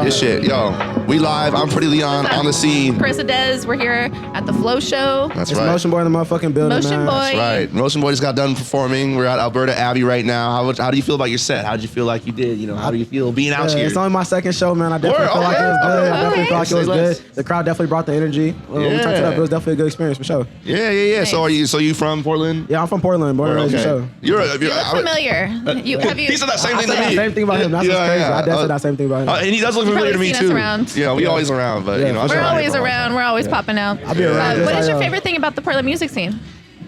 This shit, yo. We live. I'm Prxtty on the scene. Carissa Dez. We're here at the Flow Show. That's It's right. Motion Boy in the motherfucking building. Motion man. Boy. That's right. Motion Boy just got done performing. We're at Alberta Abbey right now. How do you feel about your set? How did you feel like you did? You know, how do you feel being out here? It's only my second show, man. I definitely feel like it was good. I definitely feel like it was good. The crowd definitely brought the energy. We turned it up. It was definitely a good experience for sure. Yeah. Nice. So you from Portland? Yeah, I'm from Portland, born and raised in show. You look familiar. He said that same thing to me. Same thing about him. That's what's crazy. I definitely said that same thing about him. And he does look familiar to me seen us too. around. Yeah, we always around, but you know, We're always around. We're always popping out. I'll be around. What is your favorite thing about the Portland music scene?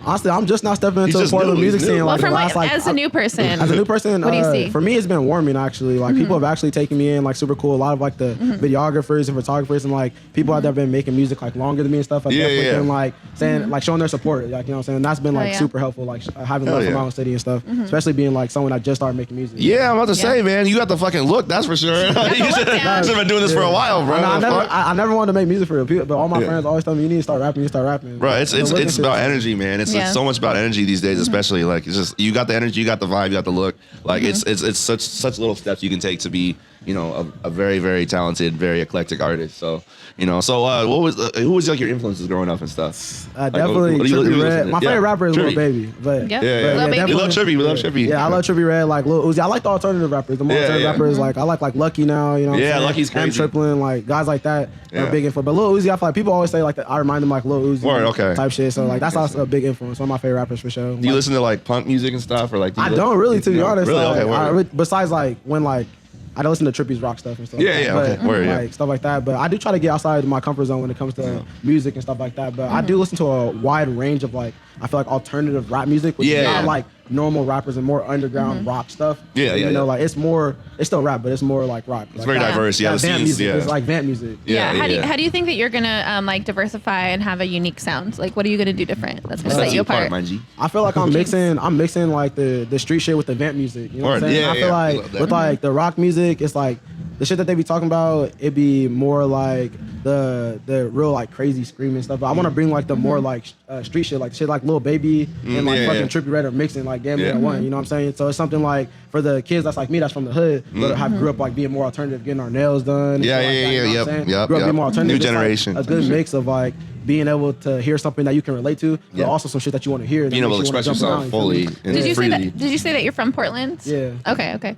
Honestly, I'm just now stepping into the just Portland new. music He's scene. new. Well, Like, from the last, as a new person. As a new person, what do you see? For me, it's been warming actually. Like people have actually taken me in, like super cool. A lot of like the videographers and photographers and like people out there have been making music like longer than me and stuff. Have definitely been like saying like showing their support. Like you know what I'm saying. And that's been like super helpful. Like having love for my own city and stuff. Especially being like someone that just started making music. Yeah, I'm about to say, man, you got the fucking look. That's for sure. You should have been doing this for a while, bro. I never wanted to make music for real, but all my friends always tell me you need to start rapping. You start rapping. Bro, it's about energy, man. It's so much about energy these days, especially. Like it's just you got the energy, you got the vibe, you got the look. Like it's such little steps you can take to be, you know, a very, very talented, very eclectic artist. So, you know, who was like your influences growing up and stuff? Definitely Trippie Redd. My favorite rapper is Lil Baby. But Yeah. We love Trippie. We love Trippie. Yeah, I love Trippie Redd, like Lil Uzi. I like the alternative rappers. The more alternative rappers, like I like Lucky now, you know. Yeah, Lucky's crazy. And Triplin, like guys like that are big influence. But Lil Uzi, I feel like people always say like I remind them like Lil Uzi type shit. So like that's also a big influence. One of my favorite rappers for sure. Do you listen to like punk music and stuff, or like? I don't really, to be honest. Really? Okay. Besides like when like I don't listen to Trippie's rock stuff and stuff. Okay. Stuff like that. But I do try to get outside my comfort zone when it comes to music and stuff like that. But I do listen to a wide range of like I feel like alternative rap music, which is not like normal rappers and more underground rock stuff. You know, like it's still rap, but it's more like rock. It's very diverse. Yeah, the vamp scenes. music. It's like vamp music. How do you think that you're gonna like diversify and have a unique sound? Like, what are you gonna do different that's gonna set you apart? I feel like I'm mixing like the street shit with the vamp music. You know what I'm saying? I feel like with like the rock music, it's like the shit that they be talking about, it be more like the real like crazy screaming stuff. But I want to bring like the more like street shit, like shit like Lil Baby and like fucking Trippie Redd are mixing like damn near one. You know what I'm saying? So it's something like for the kids that's like me, that's from the hood, but have grew up like being more alternative, getting our nails done. Yep. Grew up being more alternative. New generation. Like a good mix of like being able to hear something that you can relate to, but also some shit that you want to hear. Being able to express yourself fully. Did you say that you're from Portland? Yeah. Okay.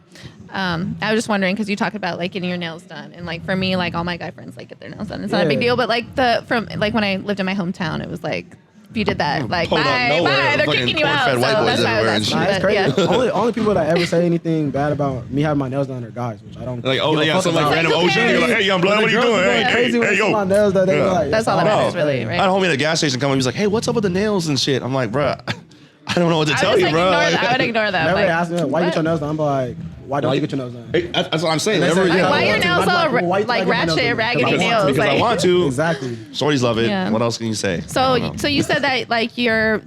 I was just wondering because you talked about like getting your nails done, and like for me, like all my guy friends like get their nails done. It's not a big deal, but like when I lived in my hometown, it was like if you did that, like bye, they're kicking you out. So that's why I was asking. It's crazy. Only people that ever say anything bad about me having my nails done are guys, which I don't. Like some like random Ocean, you're like, hey young blood, what are you doing? Hey yo. My nails done, that's all that matters, really, right? I had a homie at the gas station come up, he's like, hey, what's up with the nails and shit? I'm like, bruh, I don't know what to tell you, bro. I would ignore that. Never ask me why you get your nails done. I'm like, why don't you get your nails done? Hey, that's what I'm saying. Why your nails all like ratchet, raggedy nails? Because I want to. Exactly. Shorties love it. What else can you say? So you said that like you're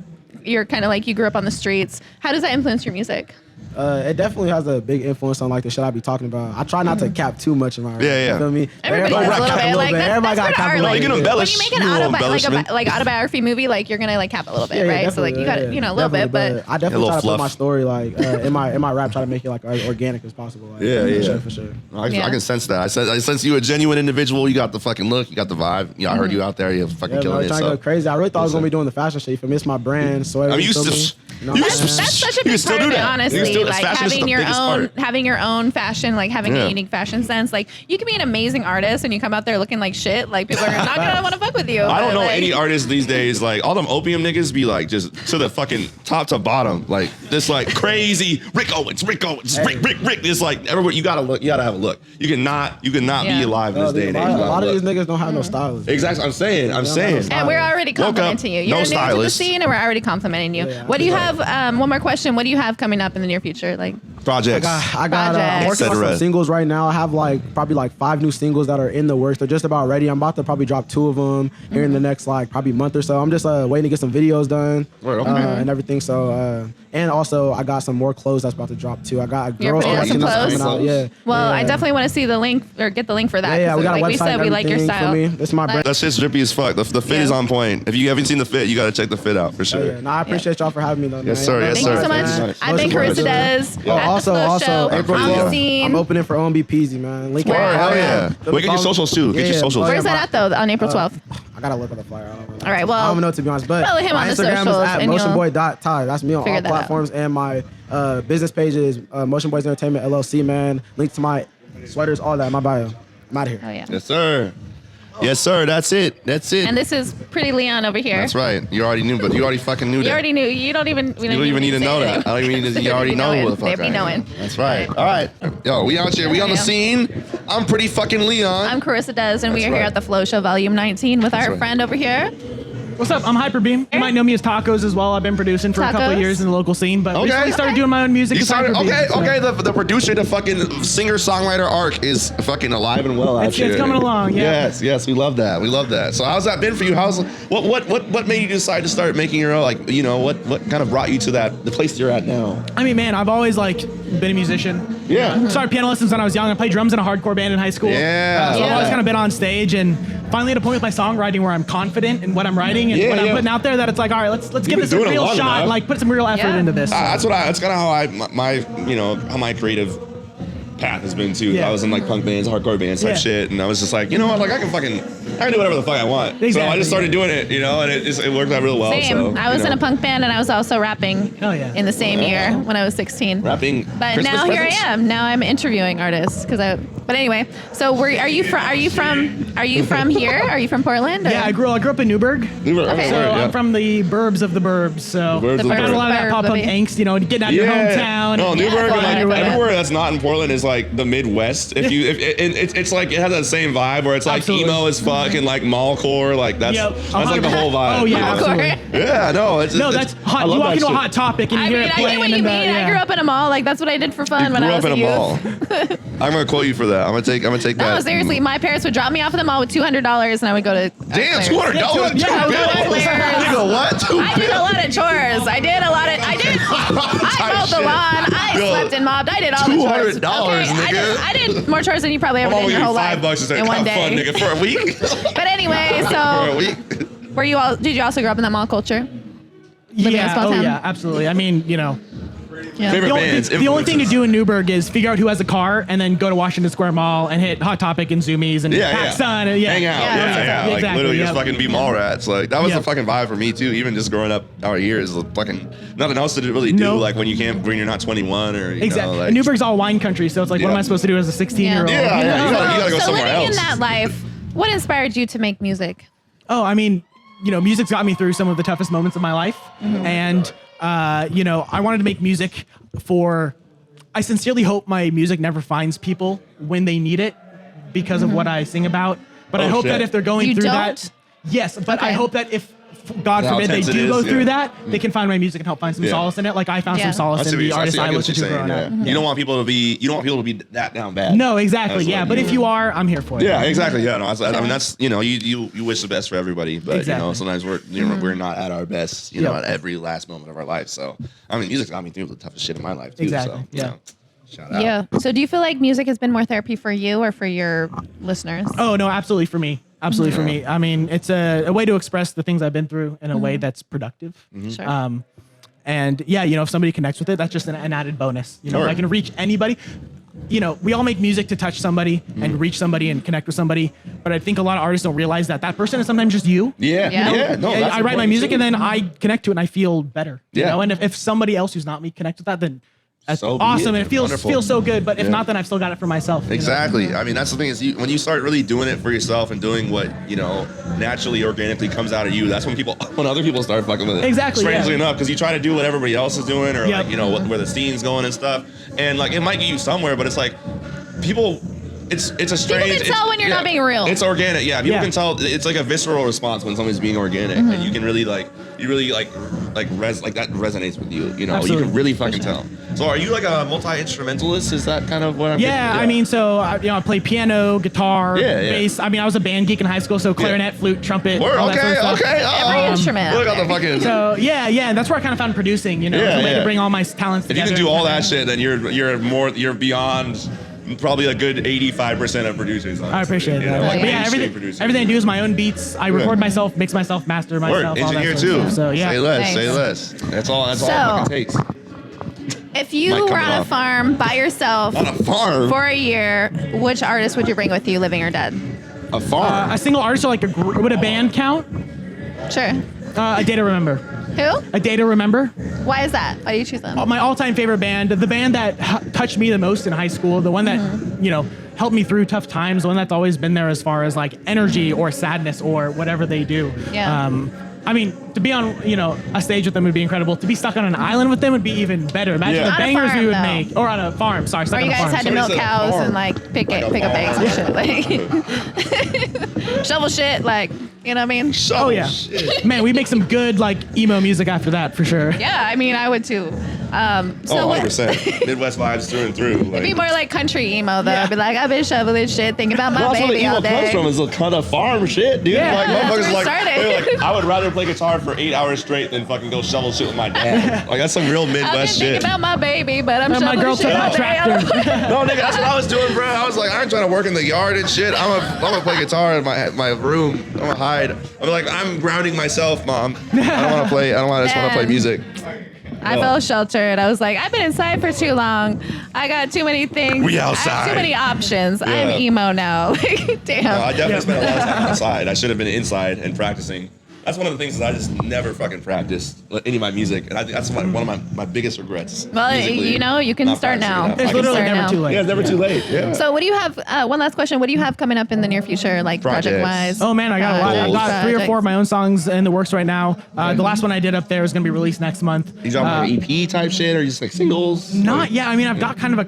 kind of like you grew up on the streets. How does that influence your music? It definitely has a big influence on like the shit I be talking about. I try not to cap too much in my rap. You feel me? Everybody does a little bit. Like everybody got cap a little bit. You can embellish. When you make an autobiography movie, like you're gonna like cap a little bit, right? So like you got a little bit, but I definitely try to put my story like in my rap, try to make it like as organic as possible. Like, for sure. I can sense that. I sense you a genuine individual. You got the fucking look. You got the vibe. You know, I heard you out there. You're fucking killing it. Trying to go crazy. I really thought I was gonna be doing the fashion shit. For me, it's my brand. So I mean, that's such a big part of it, honestly. Like having your own fashion, like having a unique fashion sense. Like you can be an amazing artist and you come out there looking like shit. Like people are not gonna want to fuck with you. I don't know any artists these days. Like all them opium niggas be like just to the fucking top to bottom, like this like crazy Rick Owens, Rick. It's like everywhere you gotta look. You gotta have a look. You cannot be alive in this day and age. A lot of these niggas don't have no stylist. Exactly. I'm saying. And we're already complimenting you. You're new to the scene, and we're already complimenting you. What do you have? One more question. What do you have coming up in the near future? Like projects. I'm working on some singles right now. I have probably 5 new singles that are in the works. They're just about ready. I'm about to probably drop 2 of them here in the next probably month or so. I'm just waiting to get some videos done and everything. So and also I got some more clothes that's about to drop too. I got a girls collection that's coming out. Yeah. Well, I definitely want to see the link or get the link for that. Yeah, we got a website. We said we like your style. It's my brand. That shit's drippy as fuck. The fit is on point. If you haven't seen the fit, you gotta check the fit out for sure. I appreciate y'all for having me though. Yes, sir. Thank you so much. I've been Carissa Dez at Also, April on the 12th, scene. I'm opening for OMB Peasy, man. Link Word. Hell yeah. Wait, get your socials too. Get your socials. Where's that at though? On April 12th. I gotta look at the flyer. I don't know. All right, well, I don't know, to be honest, but follow him my on the Instagram socials is at and you'll motionboy.ty. That's me on all figure that platforms, and my business page is Motion Boys Entertainment LLC, man. Link to my sweaters, all that in my bio. I'm out of here. Oh yeah. Yes, sir. Yes, sir. That's it. That's it. And this is Prxtty Leon over here. That's right. You already knew, but you already fucking knew that. You already knew. You don't even. You don't even need to know that. I don't even need to. You already know what the fuck. They be knowing. That's right. All right. Yo, we out here. We on the scene. I'm Prxtty fucking Leon. I'm Carissa Dez, and we are here right. at the Flow Show Volume 19 with our right. friend over here. What's up? I'm Hyperbeam. You might know me as Tacos as well. I've been producing for a couple of years in the local scene, but recently started doing my own music. You as started, Hyperbeam, okay. The producer, the fucking singer-songwriter arc is fucking alive and well out here. It's coming along. Yeah. Yes, we love that. We love that. So how's that been for you? What made you decide to start making your own? Like, you know, what kind of brought you to the place you're at now? I mean, man, I've always been a musician. Yeah. Started piano lessons when I was young. I played drums in a hardcore band in high school. Yeah. So I've always kind of been on stage, and finally at a point with my songwriting where I'm confident in what I'm writing and what I'm putting out there, that it's like, all right, let's give this a real shot. Enough. Like, put some real effort into this. That's kind of how my creative path has been too. Yeah. I was in like punk bands, hardcore bands type shit, and I was just like, you know what, like I can do whatever the fuck I want. Exactly. So I just started doing it, you know, and it worked out real well. Same. So, I was in a punk band, and I was also rapping in the same year when I was 16. Rapping. But Christmas now presents? here I am. Now I'm interviewing artists But anyway, so are you from here? Are you from Portland? Or? Yeah, I grew up in Newburgh. Okay. So I'm from the burbs of the burbs. So The burbs of I got the a lot of that pop punk angst, you know, getting out of your hometown. No, Newburgh, Yeah, and like yeah. everywhere that's not in Portland is like the Midwest. It's like it has that same vibe where it's like Absolutely. emo as fuck and like mallcore, like that's like the whole vibe. Oh yeah, Hardcore. absolutely. Yeah, no, That's hot. I You love walk that into a shit. Hot Topic and you I hear mean, it I playing. get what you mean. I grew up in a mall. Like that's what I did for fun when grew I was up in a mall. youth. I'm gonna quote you for that. I'm gonna take that. No, seriously, my parents would drop me off at the mall with $200, and I would go to. Damn, $200. Yeah, I would go to Claire's. You know what? I did a lot of chores. I mowed the lawn. I slept and mobbed. I did all the chores. $200, Okay, nigga. I did more chores than you probably ever I'm did in your whole life $5 to say, in one have day. fun, nigga, for a week. But anyway, For a so week. did you also grow up in that mall culture? Living in a small town? Yeah, absolutely. I mean, you know, Yeah. Favorite the bands, only thing to influences. do in Newburgh is figure out who has a car and then go to Washington Square Mall and hit Hot Topic and Zoomies and PacSun. And, Hang out. Yeah. Like Exactly, literally yep. just fucking be mall rats. Like that was the Yep. fucking vibe for me too. Even just growing up our years, fucking nothing else to really do. No. Like when you're not 21 or you Exactly. know, like And Newburgh's all wine country, so it's like, what am I supposed to do as a 16-year-old? Yeah, yeah. You gotta go So somewhere living else. in that life, what inspired you to make music? Oh, I mean, you know, music's got me through some of the toughest moments of my life. And, you know, I wanted to make music I sincerely hope my music never finds people when they need it because of what I sing about. But I hope that if they're going through that, yes, but I hope that if, God How forbid, they intense it do is, go through yeah. that, they can find my music and help find some solace in it. Like I found some solace in the artists I listened to growing up. You don't want people to be that down bad. No, exactly. That's Yeah, what but you if you are, I'm here for it. Yeah, exactly. Yeah, no, I mean that's you wish the best for everybody, but Exactly. you know sometimes we're not at our best, you know, at every last moment of our life. So I mean, music's got me through the toughest shit in my life too. Exactly. So, Yeah. you know, shout out. Yeah. So do you feel like music has been more therapy for you or for your listeners? Oh no, absolutely for me. Absolutely for me. I mean, it's a way to express the things I've been through in a way that's productive. Sure. And yeah, you know, if somebody connects with it, that's just an added bonus. You know, if I can reach anybody. You know, we all make music to touch somebody and reach somebody and connect with somebody. But I think a lot of artists don't realize that person is sometimes just you. Yeah. No, that's I write my important music too. and then I connect to it and I feel better. You Yeah. know, and if somebody else who's not me connects with that, then that's So be awesome. it. And it feels Wonderful. so good. But if not, then I've still got it for myself. you know? Exactly. I mean, that's the thing is when you start really doing it for yourself and doing what, you know, naturally, organically comes out of you, that's when other people start fucking with it. Exactly, Strangely yeah. enough, because you try to do what everybody else is doing or Yep. like, you know, where the scene's going and stuff. And like, it might get you somewhere, but it's like people, it's a strange. can tell when you're not being real. It's organic. Yeah. People Yeah. can tell. It's like a visceral response when somebody's being organic and you can really that resonates with you. You know, Absolutely. you can really fucking tell. So are you like a multi-instrumentalist? Is that kind of what I'm Yeah, I mean, so I play piano, guitar, bass. I mean, I was a band geek in high school, so clarinet, flute, trumpet, all that sort of stuff. Every instrument. Look at the fucking. So yeah, and that's where I kind of found producing. You know, Yeah, it's a way yeah. to bring all my talents If you together. can do all that shit, then you're beyond probably a good 85% of producers. Honestly. I appreciate You know, that. like But yeah, mainstream producers. everything I do is my own beats. I record myself, mix myself, master myself. Word, all that engineer sort of too. stuff. So yeah, Say less. Nice. Say less. That's all. That's all it fucking takes. If you were on a farm by yourself On a farm? for a year, which artist would you bring with you, living or dead? A farm? A single artist or like would a band count? Sure. A Day to Remember. Who? A Day to Remember. Why is that? Why do you choose them? My all-time favorite band, the band that touched me the most in high school, the one that helped me through tough times, the one that's always been there as far as like energy or sadness or whatever they do. Yeah. I mean, to be on a stage with them would be incredible. To be stuck on an island with them would be even better. Imagine the On a bangers farm, we would though. make, or on a farm. Sorry, stuck Or on you a guys farm. had to milk Somebody said cows farm. and like pick up eggs and shit, like shovel shit, like you know what I mean? Oh yeah, man, we make some good like emo music after that for sure. Yeah, I mean I would too. So what? 100%. Midwest vibes through and through. It'd be more like country emo though. Yeah. I'd be like, I've been shoveling shit, thinking about my That's where the baby all emo comes day. from is a kind of farm shit, dude. Yeah. Like, That's motherfuckers where it like, started. they're like, I would rather play guitar for 8 hours straight than fucking go shovel shit with my dad. Like, that's some real I've been Midwest thinking shit. about my baby, but I'm And my shoveling girl shit took all my day. tractor. No, nigga, that's what I was doing, bro. I was like, I ain't trying to work in the yard and shit. I'm gonna play guitar in my room. I'm gonna hide. I'm like, I'm grounding myself, mom. I don't want to play. I just want to play music. I felt sheltered. I was like, I've been inside for too long. I got too many things. We I have outside. too many options. Yeah. I'm emo now. Damn. No, I definitely spent a lot of time outside. I should have been inside and practicing. That's one of the things that I just never fucking practiced any of my music, and I think that's one of my biggest regrets. Well, musically, you know, you can not start practicing now. enough. It's I can literally start never now. too late. Yeah, it's never too late. Yeah. So what do you have, one last question, what do you have coming up in the near future, like Projects. project-wise? Oh man, I got a lot. I've got 3 or 4 of my own songs in the works right now. The last one I did up there is going to be released next month. You dropping like EP type shit, or just like singles? Not yet. I mean, I've got kind of a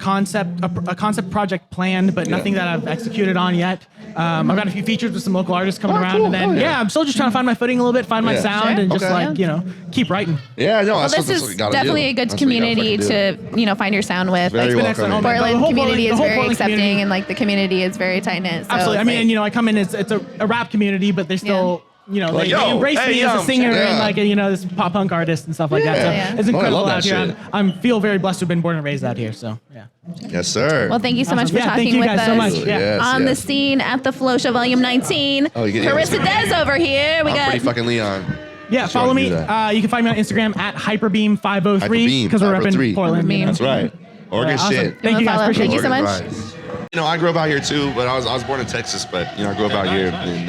concept project planned, but nothing that I've executed on yet. I've got a few features with some local artists coming around, cool. and then Oh, yeah. I'm still just trying to find my footing a little bit, find my Yeah. sound, Sure. and just Okay. keep writing. Yeah, no. Well, this is definitely a good community to, find your sound with. Very Like, welcoming. excellent. Oh, man. The Portland whole community the is whole very Portland accepting, community- and like the community is very tight-knit. So Absolutely. I it's mean, like- I come in, it's a rap community, but they still, Like, they yo, embrace hey, me as a young, singer yeah. and like, this pop punk artist and stuff like that. So Yeah. it's Oh, I incredible love out that here. shit. I feel very blessed to have been born and raised out here. So yeah. Yes, sir. Well, thank you so much Awesome. for Yeah, talking thank you with guys us. so much. Yeah. Yes, On the yes. scene at the Flow Show Volume 19. Oh, you get- Carissa Dez over here. We I'm got pretty fucking Leon. Yeah, Just follow wanted to me. do that. You can find me on Instagram at Hyperbeam503 Hyperbeam, because we're up in 503. Portland. Hyperbeam. That's right. Oregon Awesome. shit. Thank you guys. Follow. Appreciate Thank you so Oregon much. vibes. I grew up out here too, but I was born in Texas, but I grew up out here, and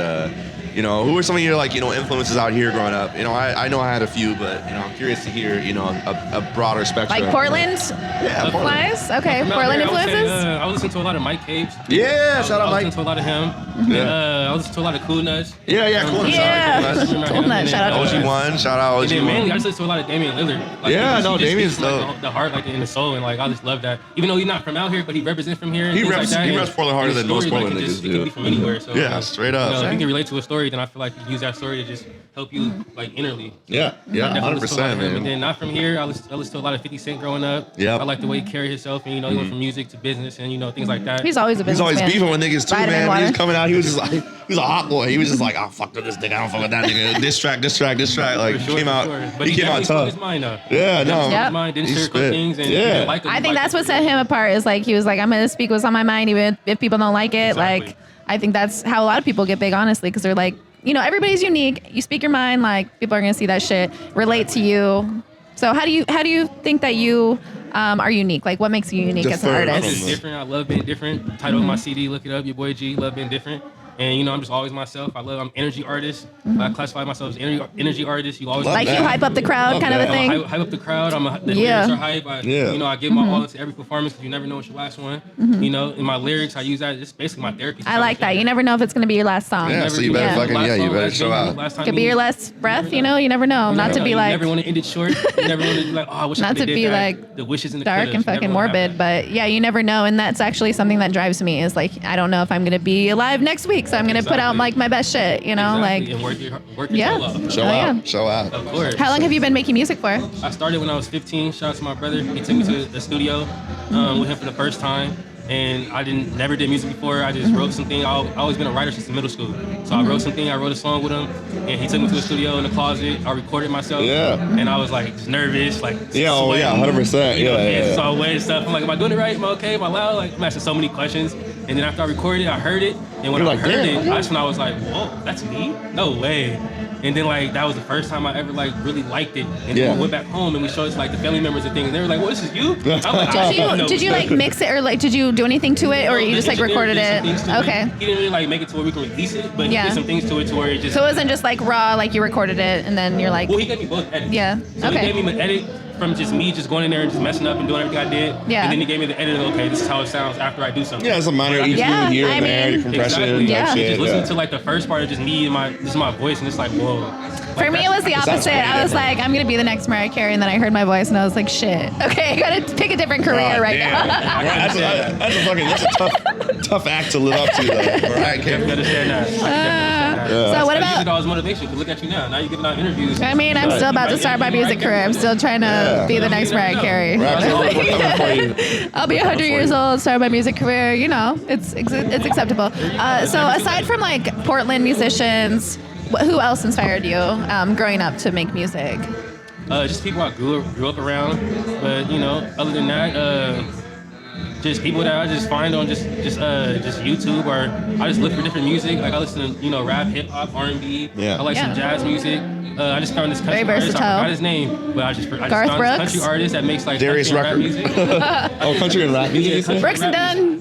who were some of your influences out here growing up? I know I had a few, but I'm curious to hear a broader spectrum. Like Portland? Yeah, Portland. Wise? Okay, From out Portland there, influences? I was listening to a lot of Mike Caves. Yeah, shout out I was Mike. listening to a lot of him. Yeah. I was listening to a lot of Cool Nuts. Yeah, cool. Yeah. Cool Nuts, shout out to OG1, shout out And then mainly, I OG1. just listen to a lot of Damian Lillard. Yeah, he no, just Damian's speaks from, dope. the heart, in the soul, and I just love that. Even though he's not from out here, but he represents from here. And He things reps- like that. he And reps Portland harder his than most stories, Portland it niggas can do. be from anywhere. So Yeah, straight up. If you can relate to a story, then I feel like you use that story to just help you innerly. Yeah, Definitely listen to a lot 100%, of him. And man. then not from here, I listened to a lot of 50 Cent growing up. Yep. I like the way he carried himself, and he went from music to business, and things like that. He's always a He's businessman. always beefing with niggas too, Vitamin man. When he was water. coming out, he was just like, he was a hot boy. He was just like, oh, fuck with this nigga, I don't fuck with that nigga. Diss track. Like, For sure, came for out, sure. But he came out definitely spoke tough. his mind up. Yeah, no. Yep. His mind didn't He sugarcoat spit. things, and Yeah. he didn't like him. I think that's what set him apart is he was like, I'm going to speak what's on my mind, even if people don't like it. Exactly. Like, I think that's how a lot of people get big, honestly, because they're like, everybody's unique. You speak your mind, people are going to see that shit, relate to you. So how do you think that you are unique? Like, what makes you unique as an Different. I'm artist? just different. I love being different. Title of my CD, look it up. Your boy G, love being different. And I'm just always myself. I'm energy artist. I classify myself as energy artist. You always Love Like that. you hype up the crowd, Love kind of a that. thing. hype up the crowd. The Yeah. lyrics are hype. I give my all into every performance because you never know what's your last one. In my lyrics, I use that. It's basically my therapy. I like that. You never know if it's going to be your last song. Yeah, so you better you better show out. Could be your last breath, you never know. Not to be You like never want to end it short. You never want to be like, oh, I wish I Not to could've be did that. like The wishes and the dark couldas. and You never fucking wanna have morbid, that. but yeah, you never know. And that's actually something that drives me is I don't know if I'm going to be alive next week. So I'm going to put out Exactly. my best shit, Exactly. And work your Yeah. tail off. Show Oh, out. yeah. Show out. Of course. How long have you been making music for? I started when I was 15. Shout out to my brother. He took me to the studio with him for the first time. And I never did music before. I just wrote something. I've always been a writer since middle school. So I wrote something. I wrote a song with him. And he took me to the studio in the closet. I recorded myself. Yeah. And I was just nervous. Yeah, oh, yeah, 100%. Yeah. Hands all wet and stuff. I'm like, am I doing it right? Am I okay? Am I loud? I'm asking so many questions. And then after I recorded it, I heard it. And when You're I like, heard damn. it, that's when I was like, whoa, that's me? No way. And then like that was the first time I ever like really liked it. And then we went back home and we showed it to like the family members and things. And they were like, "Well, this is you." I'm like, did you like mix it or like did you do anything to it or you just like recorded it? Okay. He didn't really like make it to where we can release it, but he did some things to it to where it just. So it wasn't just like raw, like you recorded it and then you're like. Well, he gave me both edits. Yeah. So he gave me an edit from just me just going in there and just messing up and doing everything I did. Yeah. And then he gave me the edit of, okay, this is how it sounds after I do something. Yeah, it's a minor EQ here and there, your compression. Exactly. Yeah. Just listening to like the first part of just me and this is my voice and it's like, whoa. Like, for me, it was the opposite. I was like, I'm going to be the next Mariah Carey. And then I heard my voice and I was like, shit. Okay, I got to pick a different career now. That's a tough act to live up to, though. Mariah Carey. You understand that. So what about... Music always motivation. Look at you now. Now you're giving out interviews. I mean, I'm still about to start my music career. I'm still trying to be the next Mariah Carey. I'll be 100 years old, start my music career. You know, it's acceptable. So aside from like Portland musicians, who else inspired you growing up to make music? Just people I grew up around. But, you know, other than that, just people that I just find on just YouTube, or I just look for different music. Like I listen to, you know, rap, hip hop, R&B. I like some jazz music. I just found this country artist. I forgot his name, but I just found this country artist that makes like Darius country and rap music. Oh, country and rap music. Brooks and Dunn.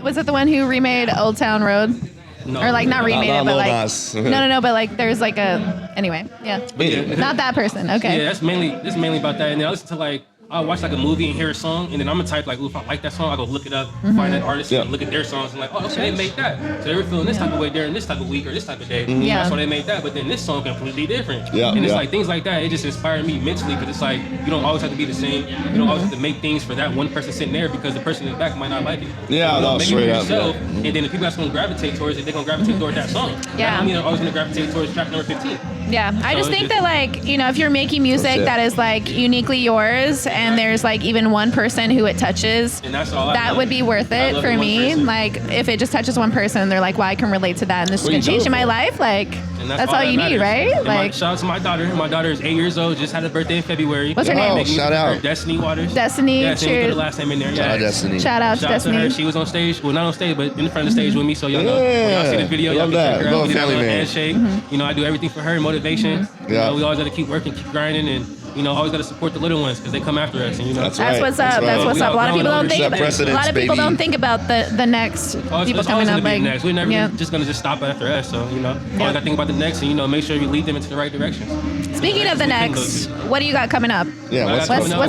Was it the one who remade Old Town Road? No, or like not remade it, but like no, but like there's like a anyway, not that person. Okay. Yeah, that's mainly about that. And then I listen to like I'll watch like a movie and hear a song, and then I'm gonna type like, ooh, if I like that song, I go look it up, find that artist, and look at their songs, and like, oh, okay, they made that. So they were feeling this type of way during this type of week or this type of day. That's why they made that. But then this song completely different. And it's like things like that. It just inspired me mentally because it's like you don't always have to be the same. You don't always have to make things for that one person sitting there because the person in the back might not like it. Yeah, no, maybe straight up. Yourself, and then the people that's gonna gravitate towards it, they're gonna gravitate towards that song. Yeah. I mean, they're always gonna gravitate towards track number 15. Yeah, I just think that like, you know, if you're making music that is like uniquely yours and there's like even one person who it touches, and that's all that would be worth it for me. Like if it just touches one person, they're like, well, I can relate to that and this is gonna change in my life. Like that's all you need, right? And like shout out to my daughter. My daughter is 8 years old, just had a birthday in February. What's her name? Shout out. Destiny Waters. Destiny. Yeah, so put the last name in there. Shout out Destiny. Shout out to Destiny. Her. She was on stage, well not on stage, but in front of the stage with me, so y'all know. When y'all see the video, y'all can check her out. We did a little handshake. You know, I do everything for her, motivation. You know, we always gotta keep working, keep grinding, and you know, always got to support the little ones because they come after us, and you know. That's what's up. That's what's up. A lot of people don't think. A lot of people don't think about the next people coming up. Like next. We're never just gonna just stop after us. So you know, always got to think about the next, and you know, make sure you lead them into the right direction. Speaking of the next, what do you got coming up? Yeah, what's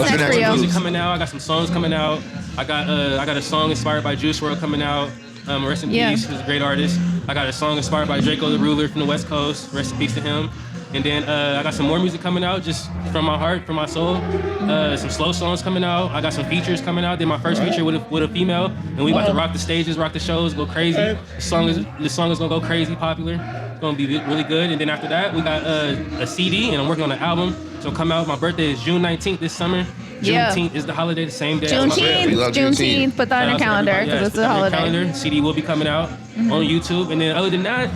next for you? Music coming out. I got some songs coming out. I got a song inspired by Juice WRLD coming out. Rest in peace. He's a great artist. I got a song inspired by Draco the Ruler from the West Coast. Rest in peace to him. And then I got some more music coming out just from my heart, from my soul. Some slow songs coming out. I got some features coming out. Did my first feature with a female, and we about to rock the stages, rock the shows, go crazy. The song is gonna go crazy popular. It's gonna be really good. And then after that, we got a CD, and I'm working on an album. So come out. My birthday is June 19th this summer. Juneteenth is the holiday, the same day. Juneteenth. Put that on your calendar because it's a holiday. CD will be coming out on YouTube. And then other than that,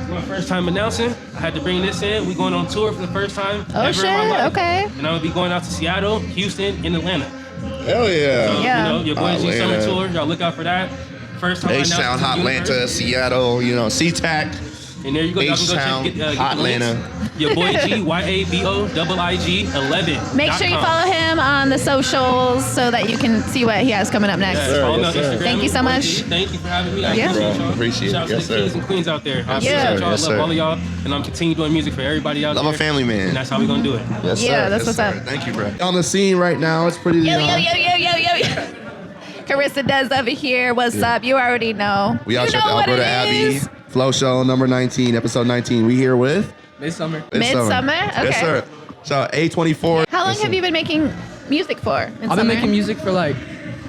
my first time announcing. I had to bring this in. We going on tour for the first time ever in my life. Okay. And I'm gonna be going out to Seattle, Houston, and Atlanta. Hell yeah. So, you know, your boys G Summer Tour. Y'all look out for that. First time H-Town, Atlanta, Seattle, you know, SeaTac. And there you go. H-Town, get Atlanta. Your boy G, YABOIIG 11. Make sure you follow him on the socials so that you can see what he has coming up next. Follow me on Instagram. Thank you so much. Thank you for having me. I appreciate Shout out to the kings and queens out there. I appreciate y'all. Love all of y'all. And I'm continuing doing music for everybody out there. Love a family, man. And that's how we're going to do it. Yes, sir. Yeah, that's what's up. Thank you, bro. On the scene right now, it's pretty. Yo. Carissa Dez over here. What's up? You already know. We out here at the Alberta Abbey Flow Show number 19, episode 19. We here with Midsummer. Okay. Yes, sir. So A24. How long have you been making music for? I've been making music for like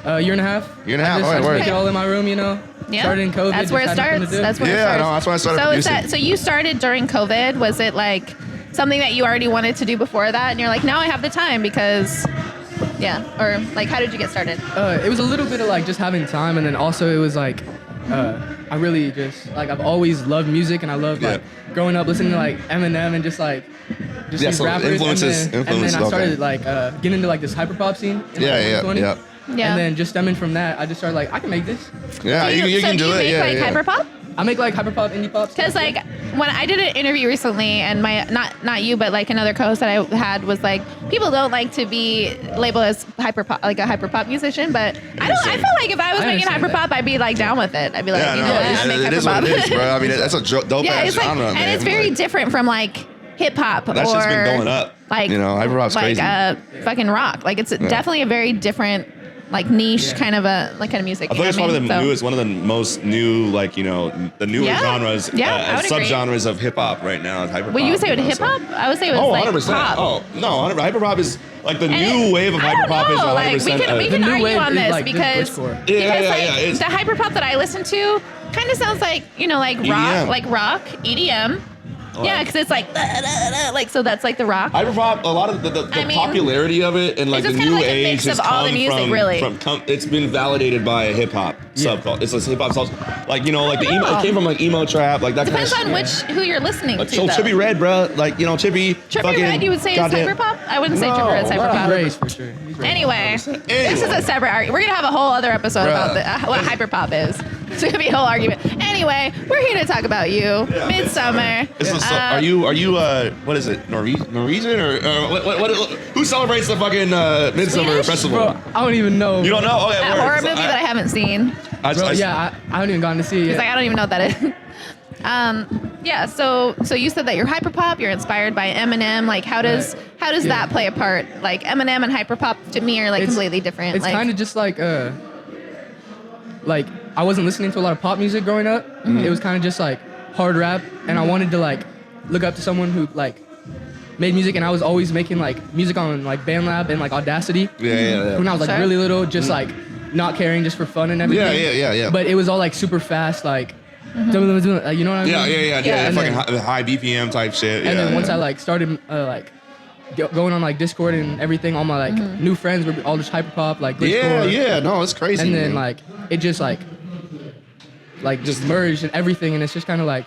a year and a half. All right, make it all in my room, you know. Yeah. Started in COVID. That's where it starts. That's where it starts. Yeah, no, that's why I started producing. So you started during COVID. Was it like something that you already wanted to do before that, and you're like, now I have the time because, or like, how did you get started? It was a little bit of like just having time, and then also it was like, I really just like I've always loved music, and I loved like growing up listening to like Eminem and just these rappers. Influences. And then I started like getting into like this hyperpop scene. Yeah. And then just stemming from that, I just started like I can make this. Yeah, you can do it. Like hyperpop? I make like hyperpop, indie pop. Because like when I did an interview recently, and my not you, but like another co-host that I had was like, people don't like to be labeled as hyperpop, like a hyperpop musician. But I feel like if I was making hyperpop, I'd be like down with it. I'd be like, I make hyperpop. It is what it is, bro. I mean, that's a dope ass genre, man. And it's very different from like hip hop. That shit's been going up. Like hyperpop's crazy. Fucking rock. Like it's definitely a very different. Like niche kind of music. I think it's one of the newest, one of the most new, like the newer genres, subgenres of hip hop right now. Is hyperpop. Well, you would say it was hip hop? I would say it was like 100%. Pop. Oh no, hyperpop is like the new wave of hyperpop is 100%. Like we can argue on this like because the hyperpop that I listen to kind of sounds like like rock, EDM. Yeah, because it's like so that's like the rock. Hyperpop, a lot of the popularity of it and like the new age has come the music, really. It's been validated by a hip hop subculture. It's a hip hop subculture. Like like the emo. It came from like emo trap, like that. Depends kind of on who you're listening to. Trippy Red, bro. Like Trippy. Trippy Red, you would say is hyperpop? I wouldn't say Trippy Red's hyperpop. Race for sure. Anyway, this is a separate argument. Are gonna have a whole other episode about what hyperpop is. It's gonna be a whole argument. Anyway, we're here to talk about you. Midsummer. Are you what is it? Norwegian or what? Who celebrates the fucking Midsummer Festival? Bro, I don't even know. You don't know? Okay, that horror movie that I haven't seen. I haven't even gotten to see it. He's like, I don't even know what that is. So you said that you're hyperpop. You're inspired by Eminem. Like, how does that play a part? Like, Eminem and hyperpop to me are like completely different. It's kind of just like I wasn't listening to a lot of pop music growing up. Mm-hmm. It was kind of just like hard rap, and I wanted to like look up to someone who like made music, and I was always making like music on like BandLab and like Audacity. Yeah. When I was like really little, just like not caring, just for fun and everything. Yeah. But it was all like super fast, like you know what I mean? Yeah. Fucking high BPM type shit. And then once I like started like going on like Discord and everything, all my like new friends were all just hyperpop, like Discord. No, it's crazy. And then like it just like just merged and everything, and it's just kind of like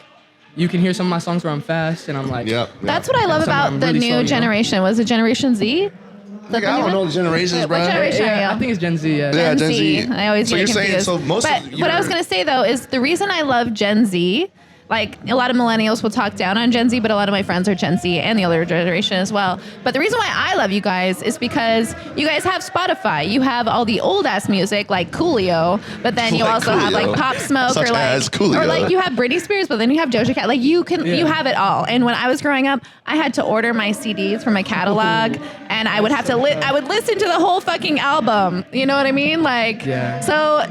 you can hear some of my songs where I'm fast and I'm like. That's what I love about the new generation. Was it Generation Z? I don't know the generations, bro. What generation are you? I think it's Gen Z. Yeah, Gen Z. I always get confused. What I was gonna say though is the reason I love Gen Z. Like, a lot of millennials will talk down on Gen Z, but a lot of my friends are Gen Z and the older generation as well. But the reason why I love you guys is because you guys have Spotify. You have all the old-ass music, like Coolio, but then you also have, like, Pop Smoke or like you have Britney Spears, but then you have Doja Cat. Like, you have it all. And when I was growing up, I had to order my CDs from my catalog, and I would have to I would listen to the whole fucking album. You know what I mean? Like, so,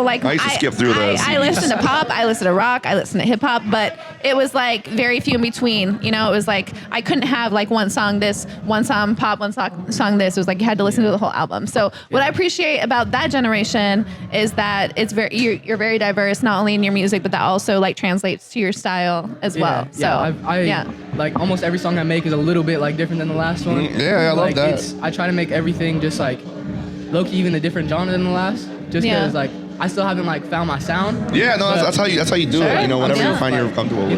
like, I used to skip through those. I listen to pop, I listen to rock, I listen to hip-hop. But it was like very few in between. It was like I couldn't have like one song this, one song pop, one song this. It was like you had to listen to the whole album. So what I appreciate about that generation is that it's you're very diverse, not only in your music, but that also like translates to your style as well. So I like almost every song I make is a little bit like different than the last one. I love that. I try to make everything just like low-key even a different genre than the last, just because like I still haven't like found my sound. Yeah, no, that's how you do it. Whatever you find you're comfortable with.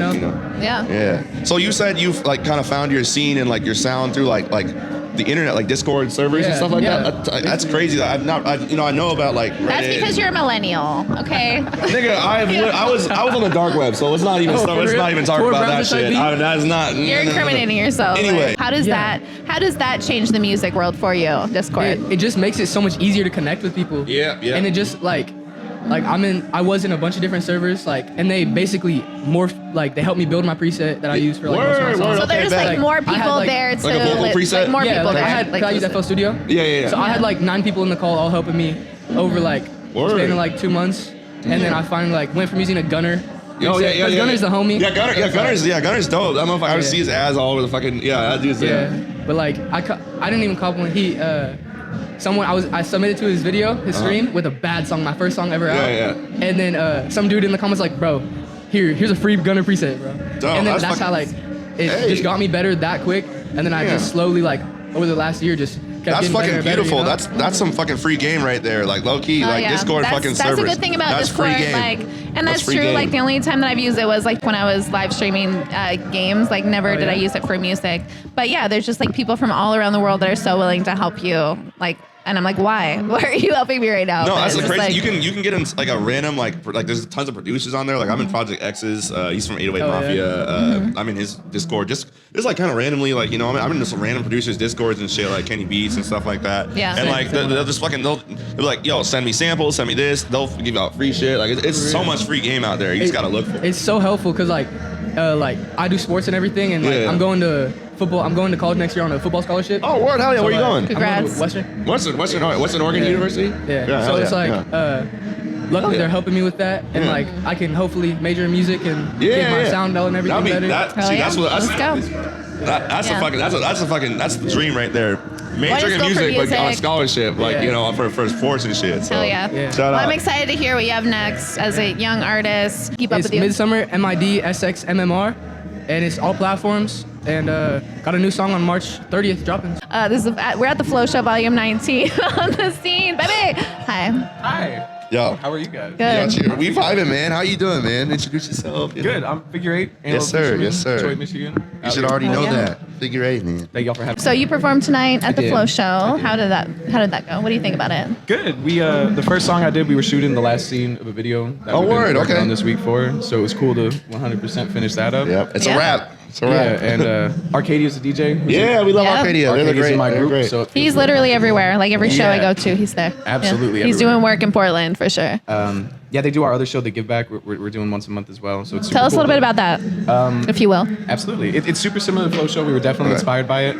Yeah. So you said you've like kind of found your scene and like your sound through like the internet, like Discord servers and stuff like that. That's crazy. I know about like Reddit. That's because you're a millennial, okay? Nigga, I was on the dark web, so let's not even talk about that shit. That's not. You're incriminating yourself. Anyway, how does that change the music world for you? Discord. It just makes it so much easier to connect with people. Yeah. And it just like I was in a bunch of different servers, like, and they basically they helped me build my preset that I use for like most of my songs. So there's like more people there to like a vocal preset? Like more people there. I use FL Studio. Yeah. So I had like 9 people in the call all helping me over like span of like 2 months, and then I finally like went from using a Gunner. Gunner's the homie. Gunner's dope. That motherfucker, I would see his ass all over the fucking that dude's But like I didn't even compliment I submitted to his video, his stream, with a bad song, my first song ever out. And then some dude in the comments like, bro, here's a free Gunner preset, bro. And then that's how like it just got me better that quick. And then I just slowly like over the last year just kept That's fucking better, beautiful. That's some fucking free game right there. Like low key, Discord fucking servers. That's a good thing about Discord. And that's true. Like the only time that I've used it was like when I was live streaming games. Like never did I use it for music. But yeah, there's just like people from all around the world that are so willing to help you like And I'm like, why? Why are you helping me right now? No, But that's the it's crazy. like- You can get in like a random like there's tons of producers on there. Like I'm in Project X's. He's from 808 Mafia. I'm in his Discord. Just like kind of randomly like I'm in just random producers Discords and shit like Kenny Beats and stuff like that. Yeah. And like they'll just fucking they'll be like, yo, send me samples, send me this. They'll give out free shit. Like it's so much free game out there. You just gotta look for it. It's so helpful because like I do sports and everything, and like I'm going to football. I'm going to college next year on a football scholarship. Oh, word, hell yeah! Where are you going? Congrats. Western Oregon University. Yeah. So it's like, luckily they're helping me with that, and like I can hopefully major in music and get my sound and everything better. Let's go. That's the dream right there. Majoring in music, but on a scholarship, like for sports and shit. So, Hell yeah. Shout out. I'm excited to hear what you have next as a young artist. Keep up It's with you. Midsummer, MIDSXMMR, and it's all platforms. And got a new song on March 30th dropping. We're at the Flow Show Volume 19 on the scene, baby. Hi. Hi. Yo. How are you guys? Good. We vibing, man. How you doing, man? Introduce yourself. Good. I'm Figure 8. Yes, sir. Yes, sir. Detroit, Michigan. You should already know yeah. that. Figure 8, man. Thank y'all for having me. So you performed tonight at the did. Flow Show. I did. How did that go? What do you think about it? Good. We the first song I did, we were shooting the last scene of a video that we've been word, working okay. on this week for. So it was cool to 100% finish that up. Yep. It's Yeah. a wrap. It's a Yeah, wrap. and Arcadia's the DJ. Yeah, we love Yeah. Arcadia. They're Arcadia's great. in my They're group. great. So it feels He's really literally good. everywhere. Like every show I Yeah. go to, he's there. Absolutely Yeah. He's everywhere. doing work in Portland for sure. Yeah, they do our other show, The Give Back. We're doing once a month as well. So it's super Tell us a cool little bit to- about that, if you will. Absolutely. It's super similar to the Flow Show. We were definitely Okay. inspired by it.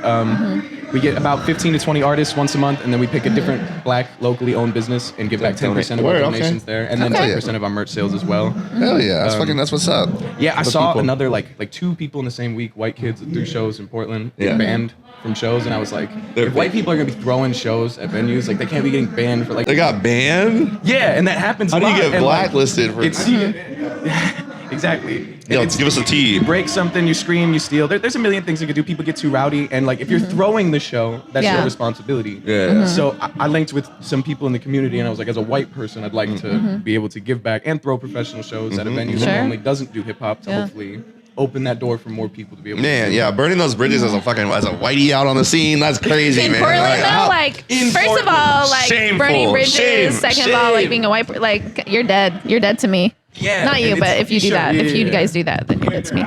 We get about 15 to 20 artists once a month, and then we pick a different black, locally owned business and give back 10% of our Word, okay. donations there, and then Okay. 10% of our merch sales as well. Hell yeah. That's what's up. Yeah, I The saw people. another like 2 people in the same week, white kids at 3 shows in Portland, Yeah. get banned from shows, and I was like, They're if white people are gonna be throwing shows at venues, like they can't be getting banned for like. They got banned? Yeah, and that happens. How a do you lot, get and, like, blacklisted for It's exactly. Yo, It's- give us a tea. You break something, you scream, you steal. There's a million things you could do. People get too rowdy, and like if you're throwing the show, that's Yeah. your responsibility. Yeah. So I linked with some people in the community, and I was like, as a white person, I'd like to be able to give back and throw professional shows at a venue Sure. that normally doesn't do hip hop to Yeah. hopefully open that door for more people to be able. Man, to yeah, burning those bridges as a whitey out on the scene, that's crazy, In man. Portland, though, how- like, in first Portland. of all, like, Shameful. burning bridges. Shame. Second of all, like, Shame. being a white, like, you're dead. You're dead to me. Yeah, Not you, and but it's- if you do sure, that, yeah, if you yeah. guys do that, then you're dead to me.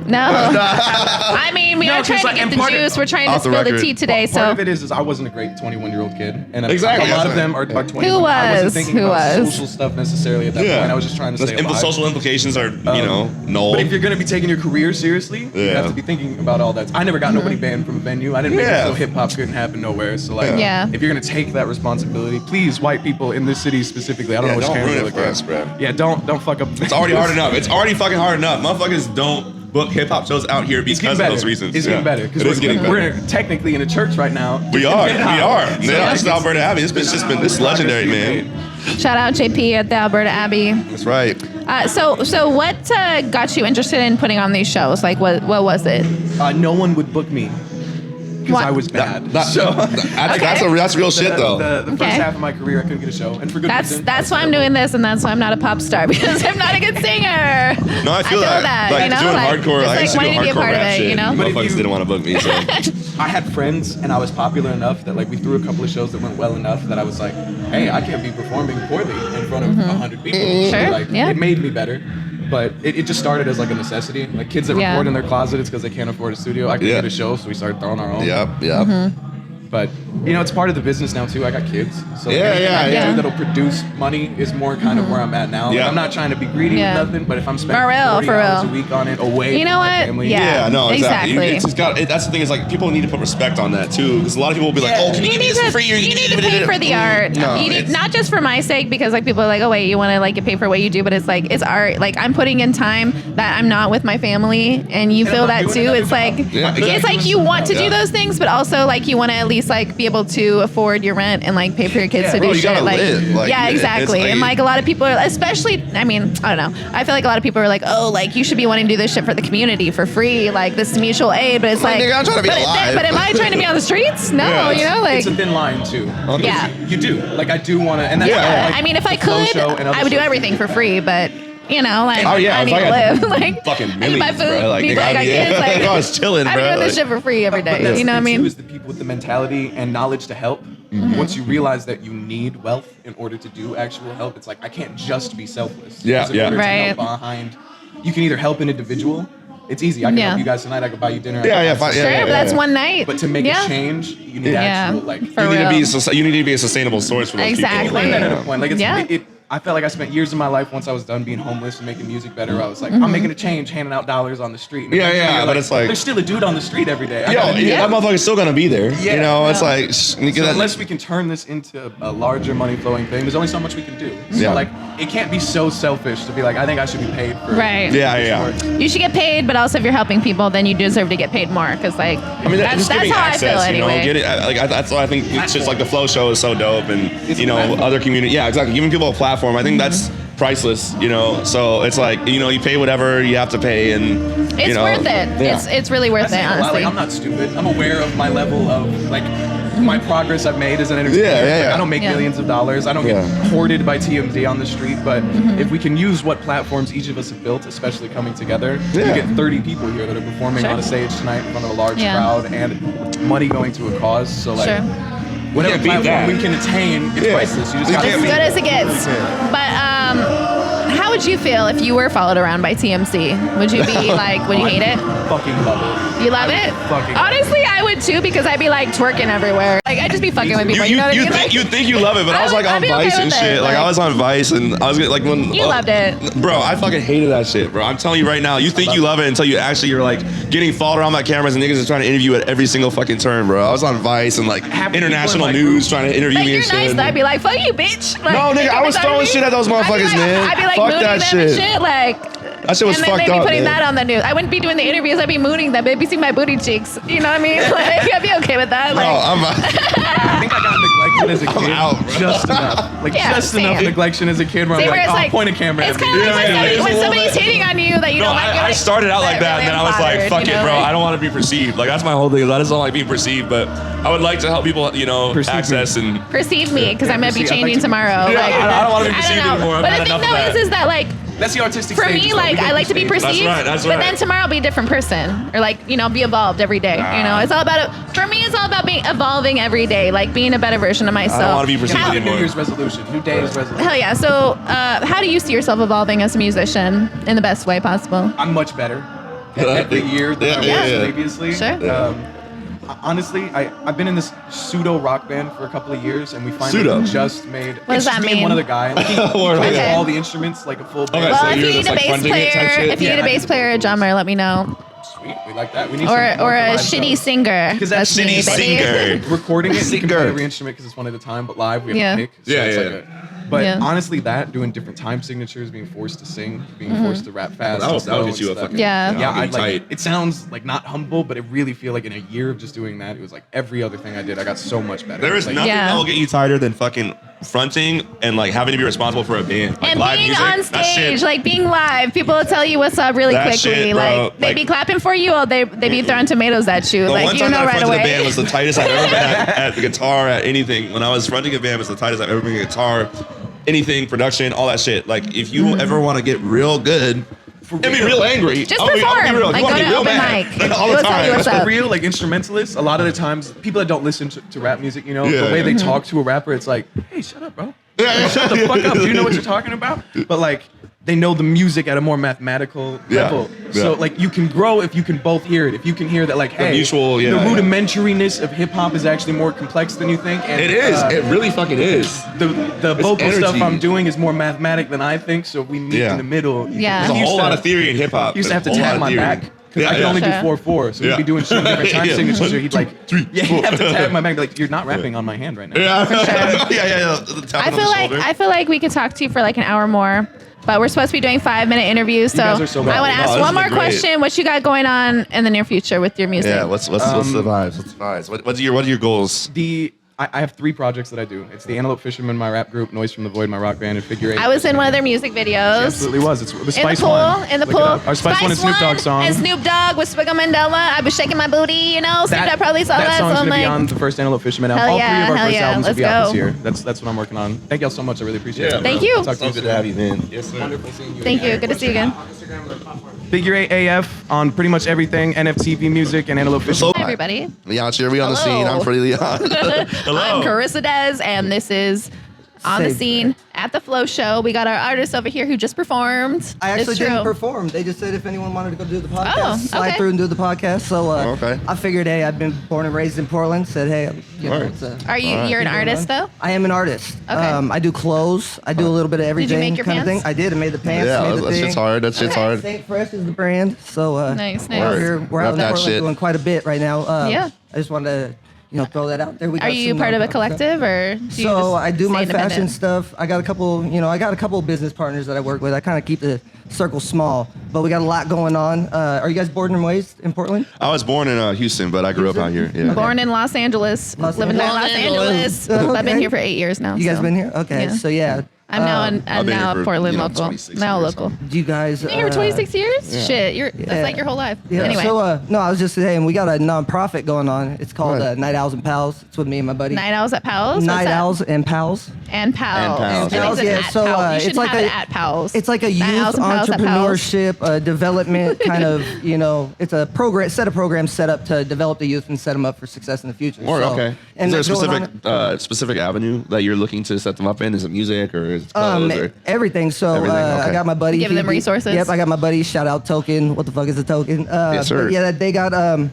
No. I mean, we No, are 'cause, trying to like, get and the part of- juice. We're trying to Off the spill the record. tea today, Part so. of it is I wasn't a great 21-year-old kid, and Exactly, a lot that's of them right. are 21. Who I wasn't was? thinking Who about was? social stuff necessarily at that Yeah. point. I was just trying to stay The alive. social implications are, null. But if you're gonna be taking your career seriously, you Yeah. have to be thinking about all that. I never got nobody banned from a venue. I didn't make Yeah. it so hip hop couldn't happen nowhere. So like, Yeah. if you're gonna take that responsibility, please, white people in this city specifically, I don't know which don't camera ruin to it look for at. us, bro. Yeah, don't fuck up. It's already hard enough. It's already fucking hard enough. Motherfuckers don't book hip hop shows out here It's because getting of better. those reasons. It's getting better It is getting better. we're technically in a church right now. We are. Yeah, Yeah. it's Alberta Abbey. This legendary, man. Shout out JP at the Alberta Abbey. That's right. So what got you interested in putting on these shows? Like, what was it? No one would book me because What? I was bad. That's real shit though. The first Okay. half of my career, I couldn't get a show, and for good reason. That's why I'm doing this, and that's why I'm not a pop star because I'm not a good singer. No, I feel that. Like, you know, doing like, hardcore, it's I used to like do wanting to be a hardcore part of rap it, shit. you know. But if Motherfuckers you- didn't want to book me, so. I had friends, and I was popular enough that like we threw a couple of shows that went well enough that I was like, hey, I can't be performing poorly in front of 100 people. Sure, Like, yeah. It made me better. But it just started as like a necessity. Like kids that Yeah. record in their closet, it's because they can't afford a studio. I couldn't Yeah. get a show, so we started throwing our own. Yep. But it's part of the business now too. I got kids, so Yeah, anything I can yeah. do that'll produce money is more kind of where I'm at now. Like, Yeah. I'm not trying to be greedy Yeah. with nothing, but if I'm spending For real, 40 for hours real. a week on it away You know from my what? family, Yeah. Yeah, no, exactly. exactly. It's just that's the thing is like people need to put respect on that too, because a lot of people will be like, Yeah. "Oh, can you You give me need this to for free?" Or you need to pay for the art. No, You need, it's- not just for my sake, because like people are like, oh wait, you want to like get paid for what you do, but it's like it's art. Like I'm putting in time that I'm not with my family, and you And feel I'm not that doing too. another It's like job. Yeah, it's exactly. like you want to do Yeah. those things, but also like you want to at least like be able to afford your rent and like pay for your kids Yeah. to Bro, do you shit. gotta Like, live. Like, yeah, it's exactly. like- And like a lot of people are, especially, I mean, I don't know. I feel like a lot of people are like, oh, like you should be wanting to do this shit for the community for free. Like this is mutual aid, but it's Like, like, nigga, I'm trying to be but, alive. but am I trying to be on the streets? No, Yeah. you know, like. It's a thin line too. Yeah. You do. Like I do want to, and that's Yeah. like, I mean, if I the Flow could, Show and other I would do shows. everything for free, but you know, like Oh, yeah, I if need I to had live. Like fucking I need millions, my food, bro. Like, need nigga, I got yeah. kids. Like I was chilling, I'm bro. doing this Like- shit for free every day. But that's You know what I the thing, too, mean? is the people with the mentality and knowledge to help Once you realize that you need wealth in order to do actual help, it's like I can't just be selfless. Yeah, in order to Right. help behind, you can either help an individual. It's easy. I can help you guys tonight. I can buy you dinner. Sure, but that's one night. But to make a change, you need actual like. For You need, real. you need to be a sustainable source for those Exactly. people. I learned that at a point. Like Yeah. I felt like I spent years of my life once I was done being homeless and making music better. I was like, I'm making a change, handing out dollars on the street. And eventually you're but it's like there's still a dude on the street every day. that motherfucker's still gonna be there. Yeah. You know, it's like So unless we can turn this into a larger money flowing thing, there's only so much we can do. So Yeah. like, it can't be so selfish to be like, I think I should be paid for. Right. Yeah. You should get paid, but also if you're helping people, then you deserve to get paid more. Because like, I mean, that's just giving how access, I feel anyway. You know, that's why I think it's just like the Flow Show is so dope, and It's you know, other community. Yeah, exactly. Giving people a platform, I think that's priceless. You know, so it's like you pay whatever you have to pay, and It's worth it. Yeah. It's really worth it, Saying a lot, honestly. like, I'm not stupid. I'm aware of my level of like my progress I've made as an entertainer. Yeah. Like, I don't make millions of dollars. I don't get hoarded by TMZ on the street. But if we can use what platforms each of us have built, especially coming together, you get 30 people here that are performing on a stage tonight in front of a large crowd and money going to a cause. So like. Whatever beat that. platform we can attain, it's priceless. You just have As to good as it gets. But how would you feel if you were followed around by TMC? Would you be like, would you hate it? fucking love it. You love I it? fucking Honestly, I would too because I'd be like twerking everywhere. Like I'd just be fucking with people. You know what I mean? Like, you think you love it, but I was like I'd on be okay Vice and with shit. it, Like I like- was on Vice and I was like when You loved it. Bro, I fucking hated that shit, bro. I'm telling you right now, you think you love it until you're like getting followed around by cameras and niggas are trying to interview at every single fucking turn, bro. I was on Vice and like international news trying to interview Like me you're and shit. nice, though. I'd be like, fuck you, bitch. Like, No, nigga, I was throwing shit at those motherfuckers, man. I'd be like Fuck mooning that them and shit. shit. Like, That shit was and then fucked they'd be up, putting man. that on the news. I wouldn't be doing the interviews. I'd be mooning them. They'd be seeing my booty cheeks. You know what I mean? Like, I'd be okay with that. Bro, Like, I think I got neglected as a kid. out, bro. Just enough. Like Yeah, just same. enough neglection as a kid where I'm see where like, it's oh, like, point a camera it's at me. kind of like Yeah, when yeah. somebody's hitting on you that you No, don't like. You're I like, started out like that, really and then I was like, unbothered, fuck you it, know, bro. like- I don't want to be perceived. Like, that's my whole thing. I just don't like being perceived, but I would like to help people, you know, Perceive access me. and. Perceive me because I'm gonna be Perceive- I'd like changing to be tomorrow. Yeah, Like, I don't wanna be I don't perceived know. anymore. I've But had the thing enough of though that. is that like. That's the artistic For stage. me, though. like We I go like to be through stages. perceived, That's but right. then tomorrow I'll be a different person, or like be evolved every day. You know, it's all about it. For me, it's all about being evolving every day, like being a better version of myself. I don't want to be perceived How- New anymore. Year's resolution, New Day's resolution. Hell yeah! So, how do you see yourself evolving as a musician in the best way possible? I'm much better every year than I was Yeah. previously. Sure. Honestly, I've been in this pseudo rock band for a couple of years, and we finally Pseudo? just made. What does it's just that me and mean? one other guy. Like, he plays Okay. all the instruments like a full band. Okay, Well, so if you're you need just, a like, bass fronting it type player, shit? if you Yeah, need a I bass do player or vocals. drummer, let me know. Sweet, we like that. We need Or some a live shitty shows. singer. 'Cause that's me, shitty baby. singer. Recording it, you can play Singer. every instrument because it's one at a time, but live we have Yeah. to pick. So Yeah, it's yeah. like but Yeah. honestly, that doing different time signatures, being forced to sing, being forced to rap fast. That'll and slow get you a and stuff. fucking. Yeah. Yeah, I'll I be like. tight. It sounds like not humble, but it really feel like in a year of just doing that, it was like every other thing I did, I got so much better. There is like, nothing Yeah. that will get you tighter than fucking fronting and like having to be responsible for a band. Like And live being music, on that stage, shit. like being live, people will tell you what's up really That quickly. shit, bro. Like they Like- be clapping for you, or they be throwing tomatoes at you. The Like one you time know that I right fronted away. a band was the tightest I've ever been at the guitar, at anything. When I was fronting a band, it was the tightest I've ever been at guitar, anything, production, all that shit. Like if you ever want to get real good and be real angry, Just I'll be perform. real. Like, You go want to to be real open mad mic. all the We'll tell you time. what's for up. real, like instrumentalists, a lot of the times, people that don't listen to rap music, you know, Yeah. the way they talk to a rapper, it's like, hey, shut up, bro. Yeah. Shut the fuck up. Do you know what you're talking about? But like, they know the music at a more mathematical Yeah. level. So Yeah. like, you can grow if you can both hear it. If you can hear that, like, hey, mutual, yeah, the yeah. rudimentariness of hip hop is actually more complex than you think. And, It is. It really fucking is. the vocal energy. stuff I'm doing is more mathematic than I think. So we meet Yeah. in the middle. Yeah. There's a Used whole to- lot of theory in hip hop. He used to have to There's a whole tap lot my of theory. back because I can only Sure. do 4/4. So Yeah. he'd be doing shit different time Yeah. signatures. He'd like, 3, yeah, he'd have to tap my back. Be like, you're not rapping on my hand right now. Yeah. yeah. The tap I on feel the like shoulder. we could talk to you for like an hour more. But we're supposed to be doing 5-minute interviews, so, guys are so I want good. to ask this one has more been great. question. What you got going on in the near future with your music? Yeah. What's the vibes? What's the vibes? What are your goals? I have 3 projects that I do. It's the Antelope Fisherman, my rap group, Noise from the Void, my rock band, and Figure 8. I was in one of their music videos. It absolutely was. It's the In the Spice pool, One. in the Look it pool. up. Our Spice One and Snoop Dogg song. And Snoop Dogg with Swiggle Mandela. I was shaking my booty, you know. Snoop Dogg probably saw that. song's So I'm gonna be like, on the first Antelope Fisherman album. Hell All 3 yeah, of our hell first yeah. albums will Let's be out this go. year. That's what I'm working on. Thank y'all so much. I really appreciate it. Thank you. Talk to So you good soon. to have you, man. Yes, sir. Wonderful seeing you. thank you. Good to see you again. Figure 8 AF on pretty much everything, NFTV music and Antelope Fisherman. So- everybody. Leon Cherry on the scene. I'm Prxtty Leon. Hello. I'm Carissa Dez, and this is On the Scene at the Flow Show. We got our artist over here who just performed. I actually didn't perform. They just said if anyone wanted to go do the podcast, slide through and do the podcast. So I figured, hey, I've been born and raised in Portland. Said, hey, are you're an artist though? I am an artist. Okay. I do clothes. I do a little bit of everything. Did you make your kind pants? of thing. I did. I made the pants. Yeah, that shit's hard. That shit's hard. Saint Fresh is the brand. So nice. We're out in Portland doing quite a bit right now. Yeah. I just wanted to throw that out there. Are you part of a collective or? So I do my fashion stuff. I got a couple business partners that I work with. I kind of keep the circle small, but we got a lot going on. Are you guys born and raised in Portland? I was born in Houston, but I grew up out here. Yeah. Born in Los Angeles. Living in Los Angeles. I've been here for 8 years now. You guys been here? Okay, so yeah. I'm now a Portland local. Now local. Do you guys? Been here for 26 years? Yeah. Shit, that's like your whole life. Yeah. Anyway. So no, I was just saying we got a nonprofit going on. It's called Night Owls and Pals. It's with me and my buddy. Night Owls at Pals. Night Owls and Pals. And Pals. Yeah. So it's like at Pals. It's like a youth entrepreneurship development kind of. It's a set of programs set up to develop the youth and set them up for success in the future. Okay. Is there a specific avenue that you're looking to set them up in? Is it music or is it clothes or? Everything. So I got my buddy. Giving them resources. Yep, I got my buddy. Shout out Token. What the fuck is a Token? Yes, sir. Yeah, they got.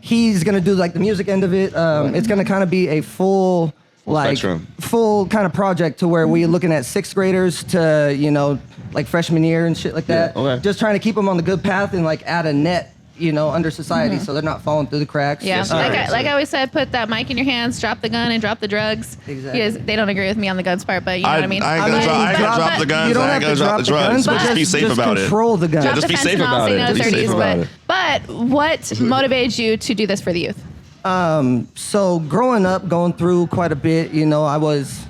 He's gonna do like the music end of it. It's gonna kind of be a full kind of project to where we're looking at 6th graders to like freshman year and shit like that. Yeah, okay. Just trying to keep them on the good path and like add a net. Under society, so they're not falling through the cracks. Yeah, like I always said, put that mic in your hands, drop the gun, and drop the drugs. Exactly. They don't agree with me on the guns part, but you know what I mean. I ain't gonna drop the guns. I ain't gonna drop the drugs. But just be safe about it. Control the guns. Yeah, just be safe about it. But what motivates you to do this for the youth? So growing up, going through quite a bit, I was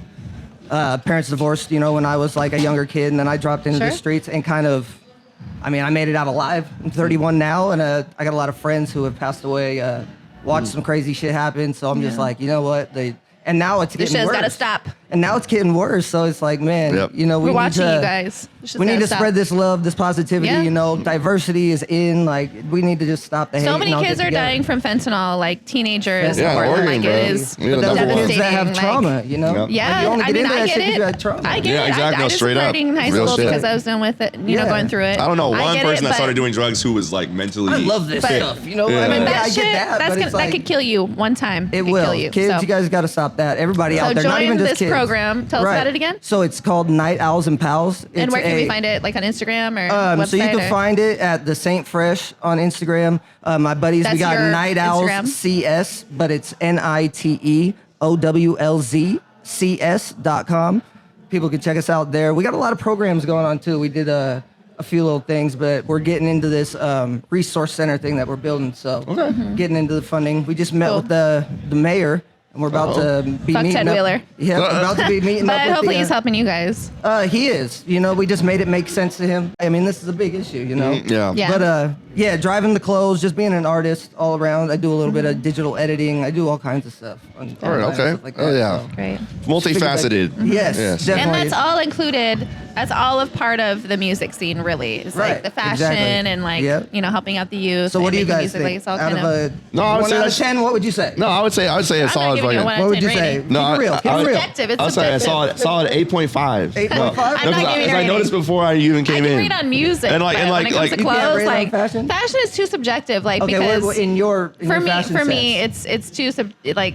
parents divorced, when I was like a younger kid, and then I dropped into the streets and kind of. I made it out alive. I'm 31 now, and I got a lot of friends who have passed away, watched some crazy shit happen. So I'm just like, you know what? And now it's getting worse. This shit's gotta stop. And now it's getting worse. So it's like, man, we're watching you guys. We need to spread this love, this positivity. Diversity is in. Like, we need to just stop the hate. So many kids are dying from fentanyl, like teenagers. Yeah, Oregon, it is devastating. Kids that have trauma, Yeah, I get it. I get it. Exactly. I just straight up. in high school because I was done with it. Going through it. I don't know one person that started doing drugs who was like mentally. I love this stuff. I get that. That could kill you one time. It will. Kids, you guys got to stop that. Everybody out there, not even just kids. So join this program. Tell us about it again. So it's called Night Owls and Pals. And where can we find it? Like on Instagram or website? So you can find it at the Saint Fresh on Instagram. My buddies, we got Night Owls CS, but it's NITEOWLZ CS.com. People can check us out there. We got a lot of programs going on too. We did a few little things, but we're getting into this resource center thing that we're building. So getting into the funding. We just met with the mayor. And we're about to be meeting Ted up. Wheeler. Yeah, we're about to be meeting up with hopefully he's helping you guys. He is. We just made it make sense to him. This is a big issue, Yeah. But driving the clothes, just being an artist all around. I do a little bit of digital editing. I do all kinds of stuff. All right, okay. Stuff like that, Great. Multifaceted. Yes, definitely. And that's all included. That's all of part of the music scene, really. It's like the fashion and like helping out the youth. So what do you guys think? think? It's all out kind of a 1 out of 10, what would you say? No, I would say it's solid. What would you say? No, Keep it real. It's subjective. Solid 8.5. 8.5. I'm not giving you I noticed before I even came in. I can read on music, and when it comes to clothes, like fashion is too subjective. Like because in your for me, it's too I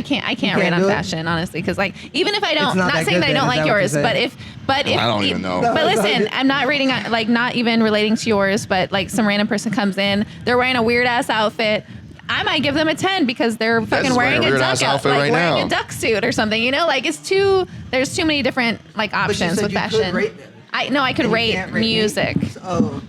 can't read on fashion honestly because like even if I don't, not saying that I don't like yours, but if I don't even know. But listen, I'm not reading like not even relating to yours, but like some random person comes in, they're wearing a weird ass outfit. I might give them a 10 because they're fucking wearing a duck outfit, like wearing a duck suit or something. Like there's too many different like options with fashion. I could rate music.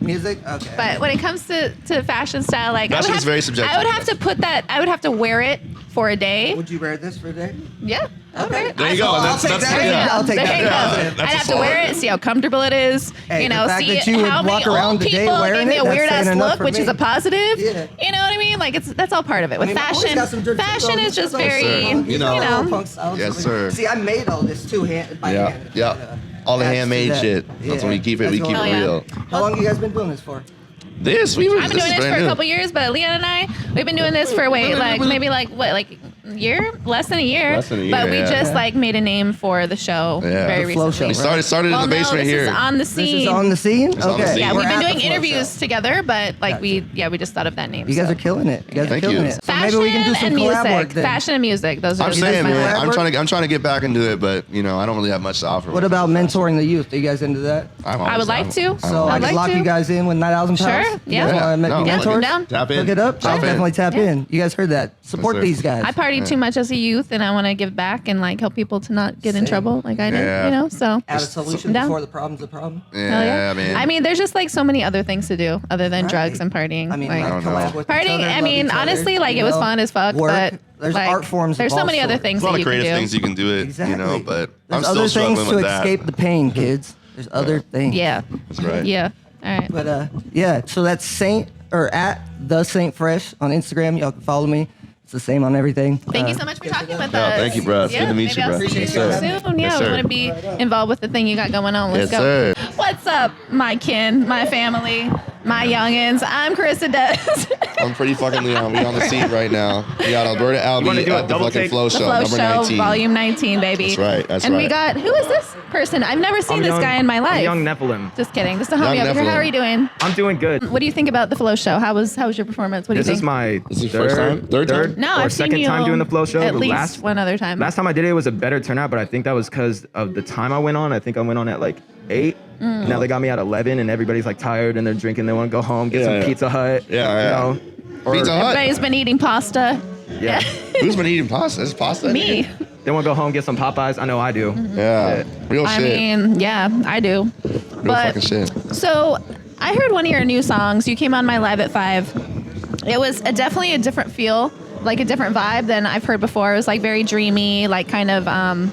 Music? Okay. But when it comes to fashion style, like fashion's very subjective. I would have to put that. I would have to wear it for a day. Would you wear this for a day? Yeah. Okay. There you go. I'll take that. I'll take that. I'd have to wear it, see how comfortable it is. Hey, see how many old people gave me a weird ass look, which is a positive. Yeah. You know what I mean? Like that's all part of it. With fashion is just very, you know. Yes, sir. See, I made all this too by hand. Yeah. All the handmade shit. That's when we keep it. We keep it real. How long have you guys been doing this for? I've been doing this for a couple years, but Leon and I, we've been doing this for year, less than a year. But we just like made a name for the show very recently. Show, we started in the basement here. This is on the scene. This is on the scene. Okay. Yeah, we've been doing interviews together, but like we just thought of that name. You guys are killing it. You guys are killing it. So fashion maybe we can do some and collab music. work then. Fashion and music. Those are. I'm saying, man, I'm trying to get back into it, but you know, I don't really have much to offer. What about mentoring the youth? Are you guys into that? I would like to. So I could lock you guys in with 9,000 pounds. Sure. Yeah. Mentors. Tap in. Look it up. I'll definitely tap in. You guys heard that. Support these guys. I partied too much as a youth, and I want to give back and like help people to not get in trouble like I did. You know, so add a solution before the problem's a problem. Yeah, man. I mean, there's just like so many other things to do other than drugs and partying. I mean, like collab with partying. each other, I mean, honestly, like it was fun as fuck, but there's like, art forms. There's so many other things There's a lot that of you can creative do. things you can do it. Exactly. You know, but there's I'm other still things struggling to with that. escape the pain, kids. There's other things. Yeah. That's right. Yeah. All right. But yeah. So that's at the Saint Fresh on Instagram. Y'all can follow me. It's the same on everything. Thank you so much for talking with us. Thank you, bro. It's good to meet you, bro. Maybe I'll see you Yes, sir. soon. Yeah, Yes, we sir. want to be involved with the thing you got going on. Let's Yes, go. sir. What's up, my kin, my family, my youngins? I'm Carissa Dez. I'm pretty fucking Leon. We on the scene right now. We got Alberta Albee at the fucking Flow Show, Flow number Show, 19. volume 19, baby. That's right. That's and right. we got, who is this person? I've never seen this guy in my life. I'm Young Nephilim. Just kidding. Just a homie Young over here. How Nephilim. are you doing? I'm doing good. What do you think about the Flow Show? How was your performance? What do you think? This is your first time? Third time? No, or I've seen second you time doing the Flow Show. at The least one other time. Last time I did it was a better turnout, but I think that was because of the time I went on. I think I went on at like 8. Now they got me at 11, and everybody's like tired and they're drinking. They want to go home, get some Pizza Hut. Yeah. You know, or Pizza Hut. Everybody's been eating pasta. Yeah. Who's been eating pasta? Is pasta? Me. They want to go home, get some Popeyes. I know I do. Yeah. Real I shit. mean, yeah, I do. Real fucking shit. So I heard one of your new songs. You came on my live at 5. It was definitely a different feel, like a different vibe than I've heard before. It was like very dreamy, like kind of a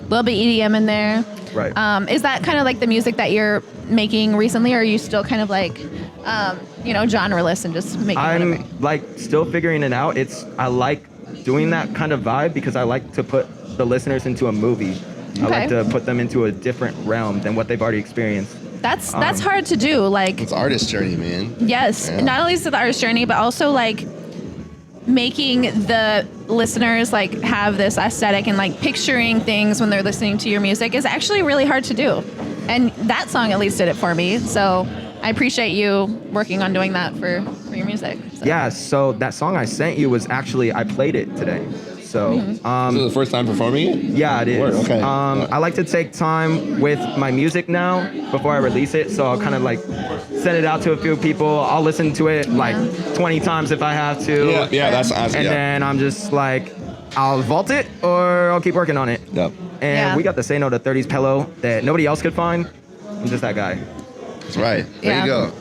little bit EDM in there. Right. Is that kind of like the music that you're making recently, or are you still kind of like, genreless and just making whatever? I'm like still figuring it out. I like doing that kind of vibe because I like to put the listeners into a movie. I like to put them into a different realm than what they've already experienced. That's hard to do. Like, It's artist journey, man. yes, Yeah. not only is it the artist journey, but also like making the listeners like have this aesthetic and like picturing things when they're listening to your music is actually really hard to do. And that song at least did it for me. So I appreciate you working on doing that for your music. So. Yeah, so that song I sent you was actually, I played it today. So, This is the first time performing it? yeah, it is. Word, okay. I like to take time with my music now before I release it. So I'll kind of like send it out to a few people. I'll listen to it like 20 times if I have to. Yeah, that's awesome. And then I'm just like, I'll vault it or I'll keep working on it. Yep. And we got the Say No to 30s pillow that nobody else could find. I'm just that guy. That's right. There you go.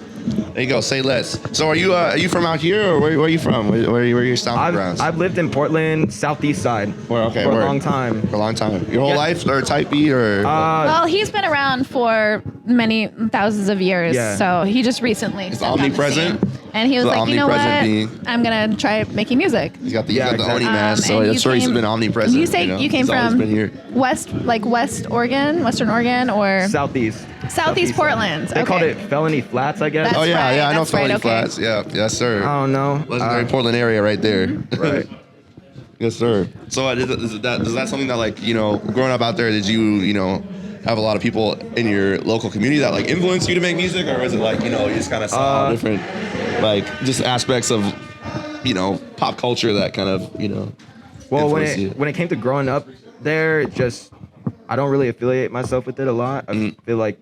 There you go. Say less. So are you from out here, or where are you from? Where are your stomping grounds? I've lived in Portland, southeast side, for a long time. For a long time. Your whole life, or type B, or? Well, he's been around for many thousands of years, so he just recently. He's omnipresent. And he was like, you know what? I'm gonna try making music. He's got the Oni mask, so that's where he's been omnipresent. You say you came from been here. Western Oregon, or Southeast Portland. They called it Felony Flats, I guess. That's I know that's Felony right, okay. Flats. Yeah, yes, sir. I don't know. Legendary Portland area right there. Right. Yes, sir. So is that something that, like, growing up out there, did you have a lot of people in your local community that like influenced you to make music, or is it like you just kind of saw different like just aspects of pop culture that kind of Well, influenced you? when it came to growing up there, I don't really affiliate myself with it a lot. I feel like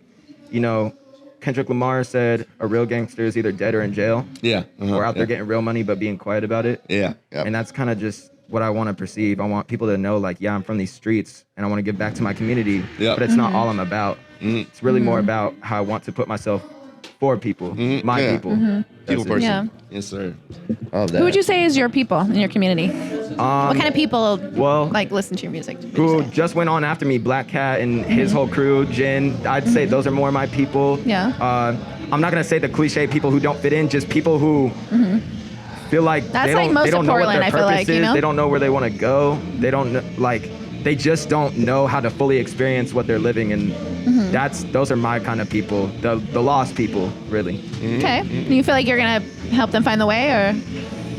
Kendrick Lamar said a real gangster is either dead or in jail. Yeah. Or out there getting real money but being quiet about it. Yeah. And that's kind of just what I want to perceive. I want people to know, like, yeah, I'm from these streets and I want to give back to my community. Yeah. But it's not all I'm about. It's really more about how I want to put myself for people, my people. People person. Yeah. Yes, sir. All of that. Who would you say is your people in your community? What kind of people listen to your music? Who just went on after me, Black Cat and his whole crew, Jin. I'd say those are more my people. Yeah. I'm not gonna say the cliche people who don't fit in, just people who feel like That's they like don't, most they don't of know Portland, what I their feel purpose like, is. They don't know where they want to go. They don't they just don't know how to fully experience what they're living, and those are my kind of people, the lost people, really. Okay. Do you feel like you're gonna help them find the way, or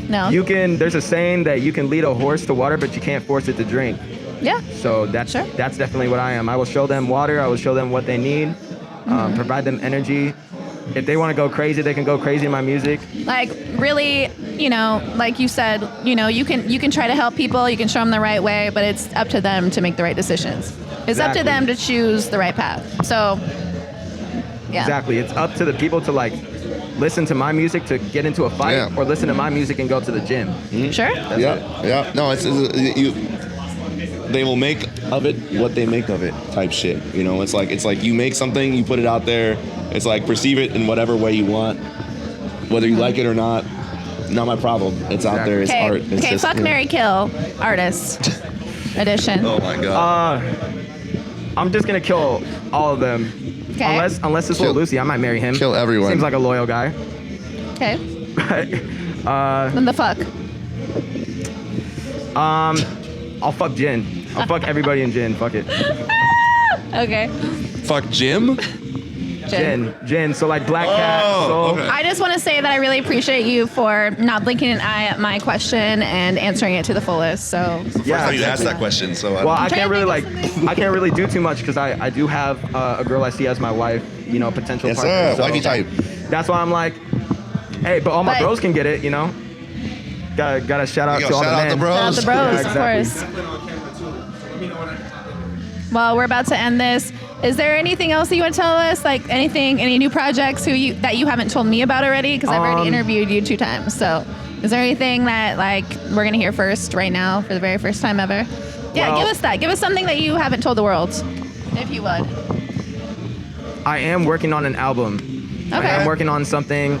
no? There's a saying that you can lead a horse to water, but you can't force it to drink. Yeah. So that's definitely what I am. I will show them water. I will show them what they need, provide them energy. If they want to go crazy, they can go crazy in my music. Like really, like you said, you can try to help people, you can show them the right way, but it's up to them to make the right decisions. It's up to them to choose the right path. So, yeah. Exactly. It's up to the people to like listen to my music to get into a fight, or listen to my music and go to the gym. Sure. Yeah. No, they will make of it what they make of it type shit. It's like you make something, you put it out there. It's like perceive it in whatever way you want, whether you like it or not. Not my problem. It's out there. It's art. It's just, fuck, marry, kill, artist edition. Oh my god. I'm just gonna kill all of them. Okay. Unless it's Lil Lucy, I might marry him. Kill everyone. Seems like a loyal guy. Okay. Then the fuck. I'll fuck Jin. I'll fuck everybody in Jin. Fuck it. Okay. Fuck Jim? Jin. So like Black Cat. Okay. I just want to say that I really appreciate you for not blinking an eye at my question and answering it to the fullest. So First time you asked that question, so well, I can't really do too much because I do have a girl I see as my wife, potential yes, partner. sir. Wifey type. That's why I'm like, hey, but all my bros can get it, Gotta shout out to all the men. Shout out the bros. Shout out the bros, exactly. of course. Well, we're about to end this. Is there anything else that you want to tell us? Like any new projects that you haven't told me about already? Because I've already interviewed you 2 times. So is there anything that we're gonna hear first right now for the very first time ever? Yeah, give us that. Give us something that you haven't told the world, if you would. I am working on an album. Okay. I am working on something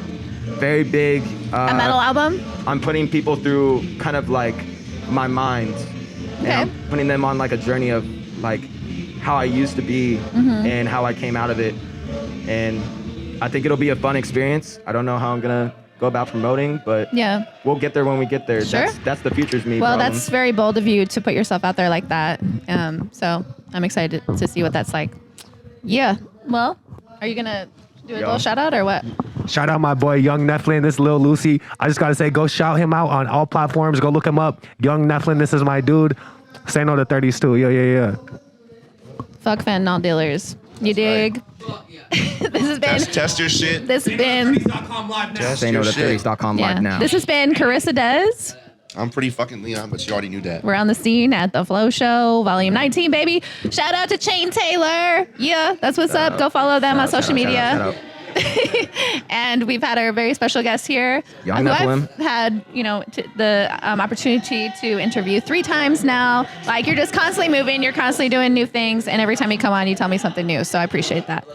very big. A metal album? I'm putting people through kind of like my mind. Okay. And I'm putting them on like a journey of like how I used to be and how I came out of it. And I think it'll be a fun experience. I don't know how I'm gonna go about promoting, but we'll get there when we get there. Sure. That's the future's me. Well, problem. that's very bold of you to put yourself out there like that. So I'm excited to see what that's like. Yeah. Well, are you gonna do a little shout out or what? Shout out my boy Young Nephlin. This is Lil Lucy. I just gotta say, go shout him out on all platforms. Go look him up. Young Nephlin. This is my dude. Say no to 30s too. Yeah. Fuck fentanyl dealers. You dig? This has been test your shit. This has been Say no to 30s.com live now. This has been Carissa Dez. I'm pretty fucking Leon, but you already knew that. We're on the scene at the Flow Show, Volume 19, baby. Shout out to Chain Taylor. Yeah, that's what's up. Go follow them on social media. Shout out. And we've had our very special guest here, Young who Nephilim. I've had, the opportunity to interview 3 times now. Like, you're just constantly moving, you're constantly doing new things, and every time you come on, you tell me something new. So I appreciate that.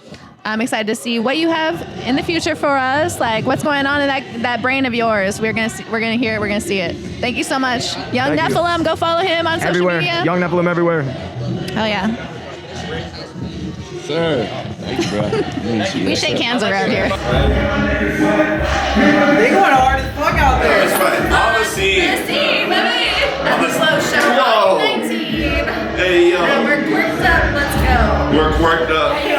I'm excited to see what you have in the future for us. Like, what's going on in that brain of yours. We're gonna hear it. We're gonna see it. Thank you so much, Young Nephilim. Go follow him on social media. Young Nephilim everywhere. Hell yeah. Sir. Thank you, bro. We shake hands around here. They going hard as fuck out there. That's right. On the scene. Baby. At the Slow Show, Yo. 19. Hey, yo. And we're quirked up. Let's go. We're quirked up. Hey, yo.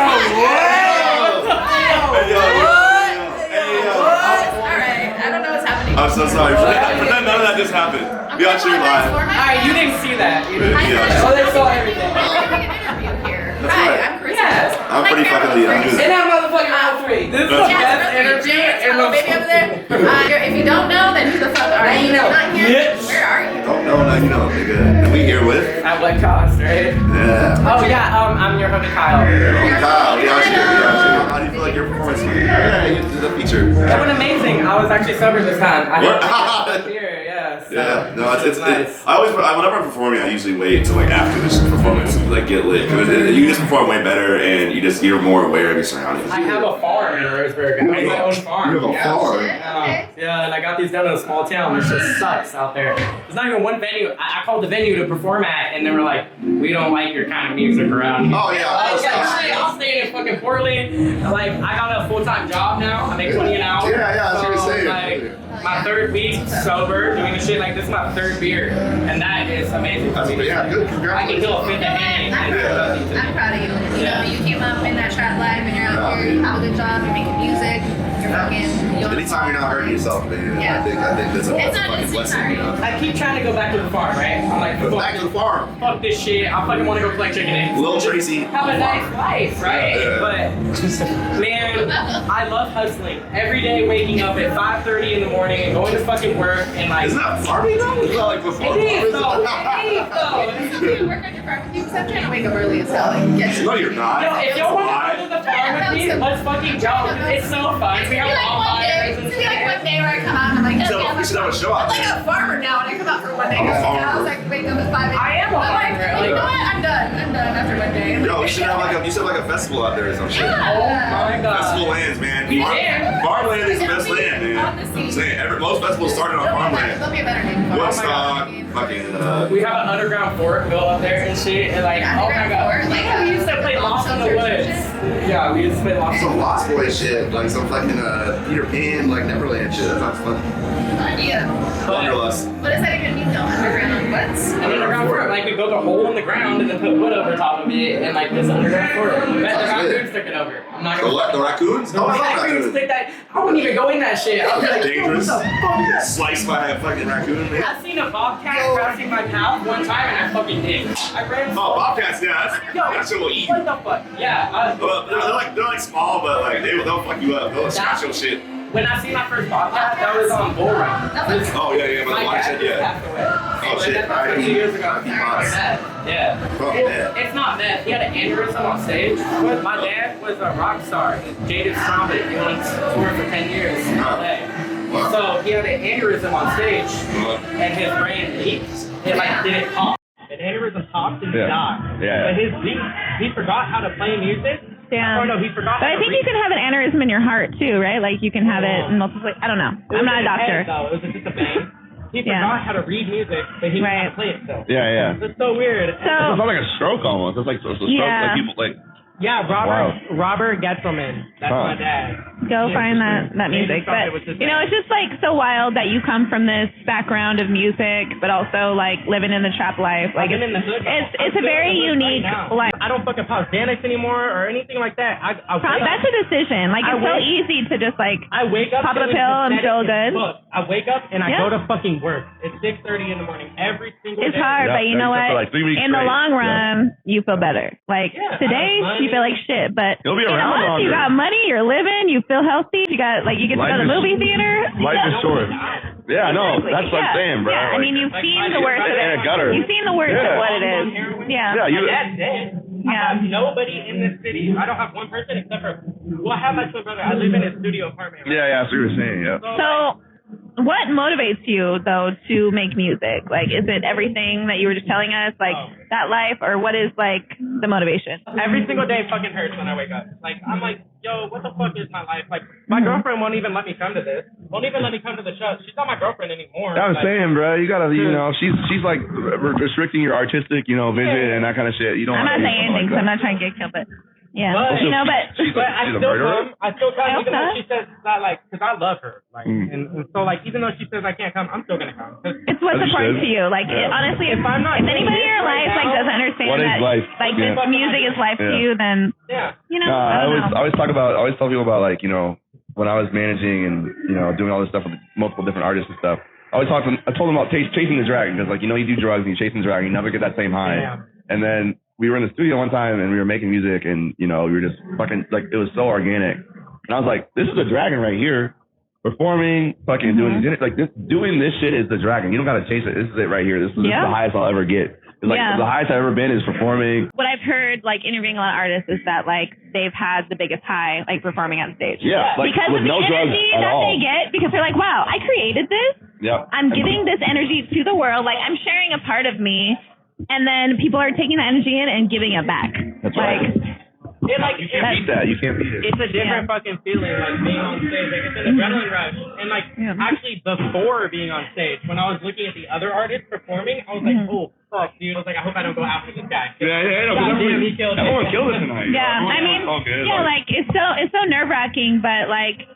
Hey, yo. All right. I don't know what's happening. I'm so sorry. Pretend none of that just happened. Be on stream live. Alright, you didn't see that. Yeah. Oh, they saw everything. We're doing an interview here. That's Hi, right. I'm Carissa. I'm pretty fucking Leon. I'm good. And that motherfucking L3. This is the best interview in the baby over there. If you don't know, then who the fuck are you? know. Not here. Yes. Where are you? Don't know, now you know, nigga. And we here with? At what cost, right? Yeah. Oh yeah, I'm your homie Kyle. Kyle, we out here. How do you feel like your performance went? Yeah, you did the feature. That went amazing. I was actually sober this time. I What? had beer, yeah. So Yeah, no, it's nice. whenever I'm performing, I usually wait till like after this performance to like get lit. Cause you just perform way better and you're more aware of your surroundings. I have a farm in Roseburg. I have my own farm. You have a farm? Yeah, and I got these down in a small town. This just sucks out there. There's not even one venue. I called the venue to perform at, and they were like, "We don't like your kind of music around here." Oh yeah. Shit, I'll stay in fucking Portland. Like, I got a full-time job now. I make $20 an hour. Yeah, that's what you're saying. Like, my 3rd week sober, doing the shit like this is my 3rd beer, and that is amazing. That's good. I can kill a 5th of any. I'm proud of you. You know, you came up in that trap life, and you're out here. You have a good job. You're making music. You're fucking. Anytime you're not hurting yourself, man. I think that's a fucking blessing. You know? I keep trying to go back to the farm, right? I'm like, back to the farm. Fuck this shit. I fucking want to go collect chicken eggs. Little Tracy. Have a nice life, right? But man, I love hustling. Every day, waking up at 5:30 in the morning and going to fucking work and like. Isn't that farming though? It's not like the farm. It is though. It is though. It's okay to work on your farm with you, because I'm trying to wake up early as hell and get you. No, you're not. Yo, if y'all want to go to the farm with me, let's fucking go. It's so fun. We have bonfires and shit. Like one day where I come out and I'm like, we should have a show out I'm like a farmer now, and I come out for one day. Because I was like, wake up at 5 a.m. I am a farmer. I'm like, you know what? I'm done. I'm done after one day. Yo, we should have like you should have like a festival out there or some shit. Oh my god. Festival lands, man. We can. Farmland is the best land, man. I'm saying most festivals started on farmland. There'll be a better name. Woodstock, fucking. We have an underground fort built up there and shit, and like, oh my god. Like, We used to play Lost in the Woods. Yeah, we used to play Lost in Some the Lost Boy shit, like some fucking Peter Pan, like Neverland shit. That sounds fun. idea. Wanderlust. What does that even mean though? Underground what? An underground fort. Like we built a hole in the ground and then put wood over top of it, and like this underground fort. The raccoons took it over. I'm not gonna. The raccoons? The raccoons took that. I wouldn't even go in that shit. I was like, dangerous. Yo, what the fuck? Sliced by a fucking raccoon, man. I seen a bobcat crossing my path one time and I fucking did. I ran. Oh, bobcats, yeah, that shit will eat. What the fuck? Yeah. They're like small, but like they'll fuck you up. They'll scratch your shit. When I seen my first bobcat, that was on Bull Run. Oh yeah, but the watch said yeah. Oh shit, That's 2 years ago. Yeah. Yeah. It's not meth. He had an aneurysm on stage. My dad was a rock star. Jaded Trumpet. He went toured for 10 years in LA. So he had an aneurysm on stage, and his brain leaked. It like didn't pop. An aneurysm popped and he died. Yeah. But he forgot how to play music. Yeah. Oh no, he forgot. But I think you can have an aneurysm in your heart too, right? Like you can have it in multiple. I don't know. I'm not a doctor. It was just a bang. He forgot how to read music, but he knew how to play it still. Yeah. It's so weird. It's not like a stroke almost. It's like a stroke. Like people like. Yeah, Robert Getzelman. That's my dad. Go find that music. But you know, it's just like so wild that you come from this background of music, but also like living in the trap life. Like in the hood. It's a very unique life. I don't fucking pop Xanax anymore or anything like that. That's a decision. Like it's so easy to just like I wake up, pop a pill and feel good. I wake up and I go to fucking work. It's 6:30 in the morning every single day. It's hard, but you know what? Like 3 weeks in the long run, you feel better. Like today, you feel like shit, but you'll be around longer. You got money, you're living, you feel healthy, you got like you get to go to the movie theater. Life is short. Yeah, I know. That's what I'm saying, bro. Yeah, I mean, you've seen the worst of it. You've seen the worst of what it is. Yeah. My dad's dead. I have nobody in this city. I don't have one person except for, I have my twin brother. I live in a studio apartment. Right? Yeah, that's what you were saying, yeah. So, what motivates you, though, to make music? Like, is it everything that you were just telling us, like, that life, or what is, like, the motivation? Every single day fucking hurts when I wake up. Like, I'm like, yo, what the fuck is my life? Like, my girlfriend won't even let me come to this. Won't even let me come to the show. She's not my girlfriend anymore. I was saying, bro, you gotta, she's like restricting your artistic, vision and that kind of shit. You don't. I'm not saying anything, because I'm not trying to get killed, but. Yeah, but I still come, even though she says that, like, because I love her, like, and so, like, even though she says I can't come, I'm still gonna come. It's what's important to you, like, honestly, if anybody in your life, like, doesn't understand that, like, this music is life to you, then, I always tell people about, like, when I was managing and, doing all this stuff with multiple different artists and stuff, I told them about chasing the dragon, because, like, you do drugs and you chase the dragon, you never get that same high, and then we were in the studio one time and we were making music and, we were just fucking, like, it was so organic. And I was like, this is a dragon right here. Performing, fucking doing this shit is the dragon. You don't gotta chase it. This is it right here. This is the highest I'll ever get. It's like the highest I've ever been is performing. What I've heard, like, interviewing a lot of artists is that, like, they've had the biggest high, like, performing on stage. Yeah, like, because with of the no drugs energy at that all. they get, because they're like, wow, I created this. Yep. I'm giving this energy to the world. Like, I'm sharing a part of me. And then people are taking the energy in and giving it back. That's right. You can't beat that. You can't beat it. It's a different fucking feeling, like being on stage. Like it's an adrenaline rush. And like actually before being on stage, when I was looking at the other artists performing, I was like, oh fuck, dude. I was like, I hope I don't go after this guy. He killed it. Everyone killed it tonight. Yeah, I mean, like it's so nerve wracking, but like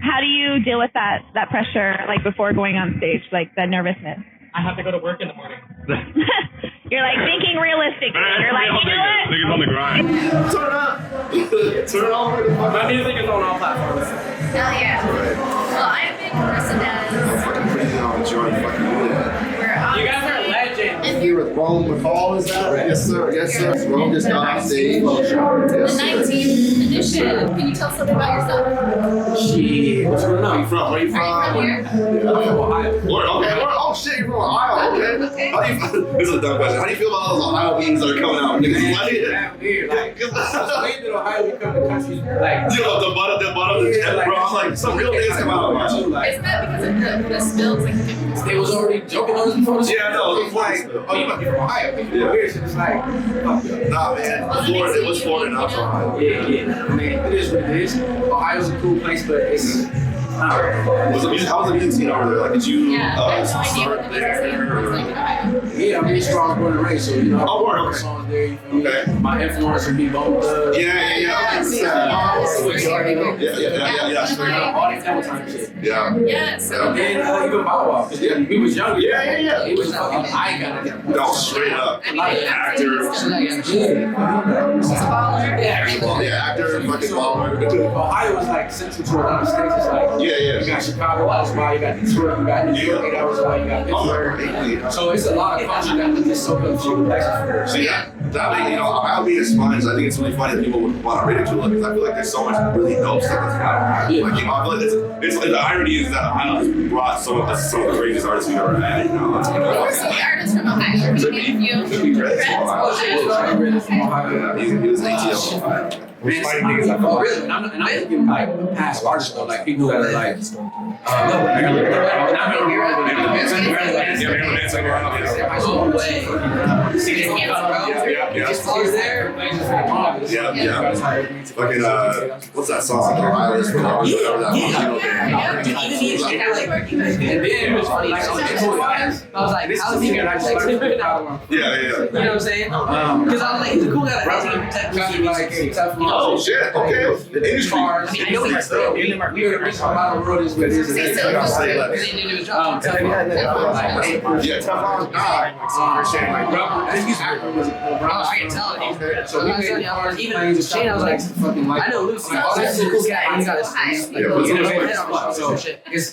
how do you deal with that pressure, like before going on stage, like the nervousness? I have to go to work in the morning. You're like thinking realistically. You're like, you know what? Niggas on the grind. Turn up. Turn on. My music is on all platforms. Hell yeah. Well, I'm big Carissa Dez. I'm fucking crazy on the joint. Fucking do that. You guys are legends. And Here with Rome McCall, is that? Yes, sir. Yes, sir. Rome just got off stage. the 19th edition. Can you tell us something about yourself? Shit. What's going on? Where you from? Where you from? Are you from here? I'm from Ohio. Okay. Oh shit, you're from Ohio. Okay. Okay. How do you? This is a dumb question. How do you feel about all those Ohio beans that are coming out? Niggas like it. That's weird. Like, it's weird that Ohio become the country. Like, Yo, the bottom, the jet, bro. I'm like, some real things come out. Isn't that because of the spills? Like, they was already joking on this before the Yeah, I know. It's like, oh, you must be from Ohio. It's weird shit. It's like, fuck yeah. Nah, man. Florida, it was Florida, not Ohio. Yeah. I mean, it is what it is. Ohio's a cool place, but it's. How was the music scene over there? Like, did you start there? Yeah, I'm just strong born and raised, so you know. Oh, word, okay. Songs there, you feel me? Okay. My influence would be both. Yeah. Straight up, all that type of shit. Yeah. yes. And then even Bow Wow, because we was younger. Yeah. He was fucking icon. No, straight up. Actor. Yeah, actor, fucking baller. Ohio was like central to a lot of states. It's like, Yeah. you got Chicago, that's why you got Detroit, you got New York, that was why you got Pittsburgh. So it's a lot of culture that just so good for places. So yeah, that you know, Ohio being as fun as I think it's really funny that people would want to ridicule it because I feel like there's so much really dope stuff that's out. Like, you know, I feel like it's like the irony is that Ohio has brought some of the craziest artists we've ever had. You know, Who are some of the artists from Ohio? Can you name a few? He was ATL. Man, really? And I'm not thinking like past artists though, like people that are like, Fucking what's that song? Ohio is from Ohio. And then it was funny. I was like, how's he gonna text him? You know what I'm saying? Because I was like, he's a cool guy. Oh shit! Okay. The industry. I know he's still. We were the world is what it is. Yeah, Teflon died. I can tell it. So we made even Shane, I was like, I know Lucy. That's a cool guy. He's got his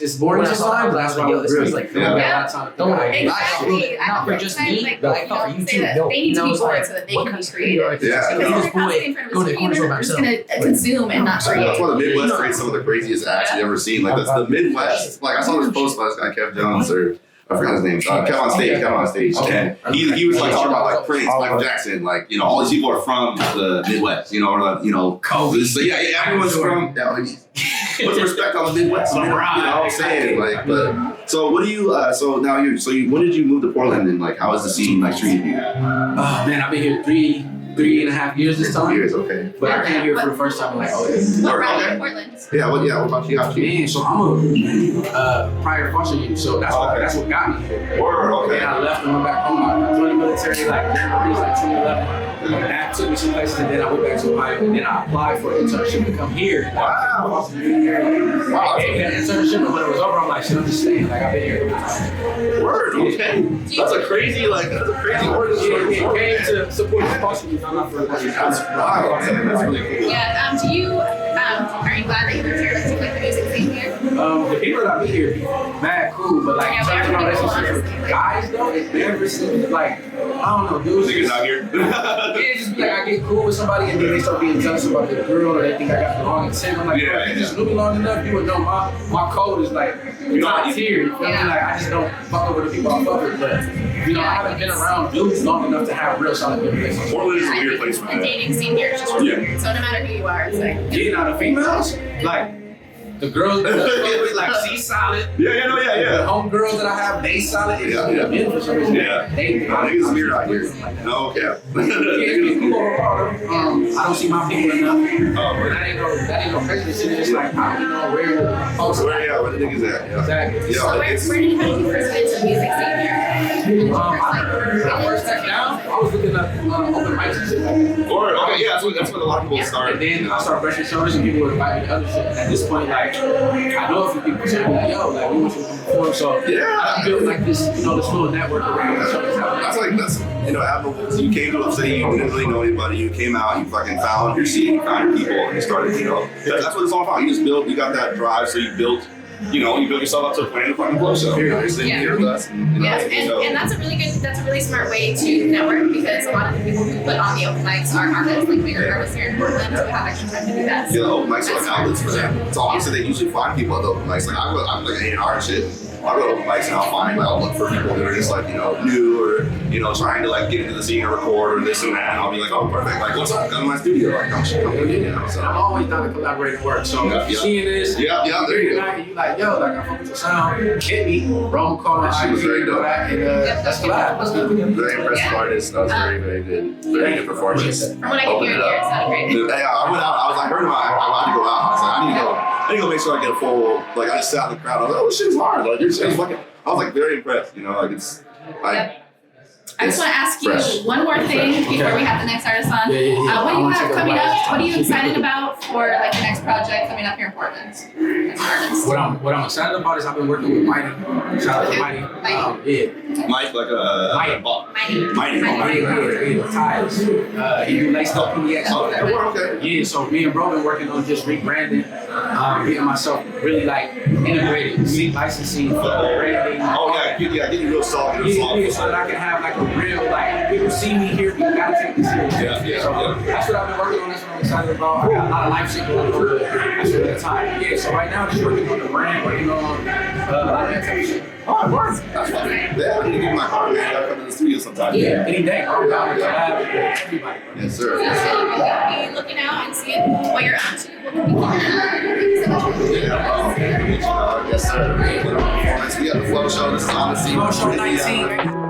it's boring sometimes. That's why this was like don't worry. Not for just me, but I thought you too. They need to be bored so that they can be creative. Yeah. Because if they're constantly in front of a screen, they're just going to consume and not create. That's why the Midwest creates some of the craziest acts you've ever seen. Like the Midwest. Like I saw this post by this guy Kev Jones or I forgot his name. Kev on stage. Okay. And he was like talking about like Prince, Michael Jackson, like you know all these people are from the Midwest. You know, or you know, Kobe. So yeah, everyone's from. Put the respect on the Midwest. You know what I'm saying? Like, but so what do you? So now when did you move to Portland and like how is the scene like treating you? Oh man, I've been here 3.5 years this time. Okay. But I came here for the first time like, What Portland? Yeah, what about you? Man, so I'm a prior foster youth, so that's what got me here. Word, okay. And I left and went back home. I joined the military like 2011. That took me some places, and then I went back to Ohio, and then I applied for an internship to come here. Wow. Wow. That internship, and when it was over, I'm like, shit, I'm just staying. Like I've been here. Word, okay. That's a crazy origin story. Yeah, came to support the foster youth. I'm not for That's wild. That's really cool. Yeah. Are you glad that you moved here? Do you like the music scene here? The people that I meet here, mad cool, but like in terms of my relationships with guys though, it never seems like I don't know, dudes. Niggas out here. Yeah, just be like I get cool with somebody and then they start being jealous about the girl or they think I got the wrong intent. I'm like, bro, if you just knew me long enough, you would know my code is like not here. You feel me? Like I just don't fuck over the people I fuck with, but you know, I haven't been around dudes long enough to have real solid good relationships. Portland is a weird place for The that. dating scene here is just really weird. So no matter who you are, it's like Yeah, now the females, like the girls like she's solid. Yeah. The home girls that I have, they solid. It's men for some reason. Yeah. Niggas weird out here. No cap. I don't see my people enough. That ain't no no prejudice. It's just like, I don't know where the niggas at. Yeah. Exactly. So where did you first get into music scene here? When I first sat down, I was looking up open mics and shit like that. Okay, yeah, that's what a lot of people start. And then I started brushing shoulders and people would invite me to other shit. And at this point, like, I know a few people say, like, yo, like, we want you to perform. So I built like this, this little network around the shows. That's admirable. So you came to a city, you didn't really know anybody, you came out, you fucking found your scene, you found your people, and you started, that's what it's all about. You got that drive, so you built yourself up to a plan to fucking blow show. And that's a really smart way to network, because a lot of the people who put on the open mics are artists, like bigger artists here in Portland, who have extra time to do that. Yeah, the open mics are like outlets for them. So honestly, they usually find people at the open mics. Like I'm like A&R and shit. I'll go to open mics and I'll look for people that are just like, new or, trying to like get into the scene or record or this and that. And I'll be like, oh, perfect. Like, what's up? Come to my studio. Like, come in. So I'm always down to collaborate and work. So if you're seeing this, there you go. You like, yo, like I fuck with your sound, hit me, roll call, she was very dope. And let's collab. Let's do it together. Very impressive artist. That was very, very good. Very good performance. From what I can hear here, it sounded great. Yeah, I went out. I heard him. I had to go out. I was like, I need to go make sure I get a full. Like I just sat in the crowd. I was like, oh, this shit's hard. Like your shit's fucking. I was like very impressed. Like it's. I just want to ask you one more thing before we have the next artist on. What do you have coming up? What are you excited about for like the next project coming up here in Portland? As an artist? What I'm excited about is I've been working with Mighty. Shout out to Mighty. Mike, like Mighty. Ties. He do laced up PDX. Okay. Yeah, so me and bro been working on just rebranding, getting myself really like integrated, music licensing, branding. Getting real solid. So that I can have like a real, like, people see me here, but you gotta take this serious. So that's what I've been working on, that's what I'm excited about. I got a lot of life shit going on. That's really the time. Yeah, so right now, just working on the brand, working on a lot of that type of shit. Oh, it works. That's funny. Yeah, I need to give my car, man. I gotta come to the studio sometime. Yeah, any day. I'm down to collab with everybody. Yes, sir. Be looking out and seeing what you're up to. What can we Thank you so much. Yes, sir. We got the Flow Show. This is on the scene. Flow Show 19.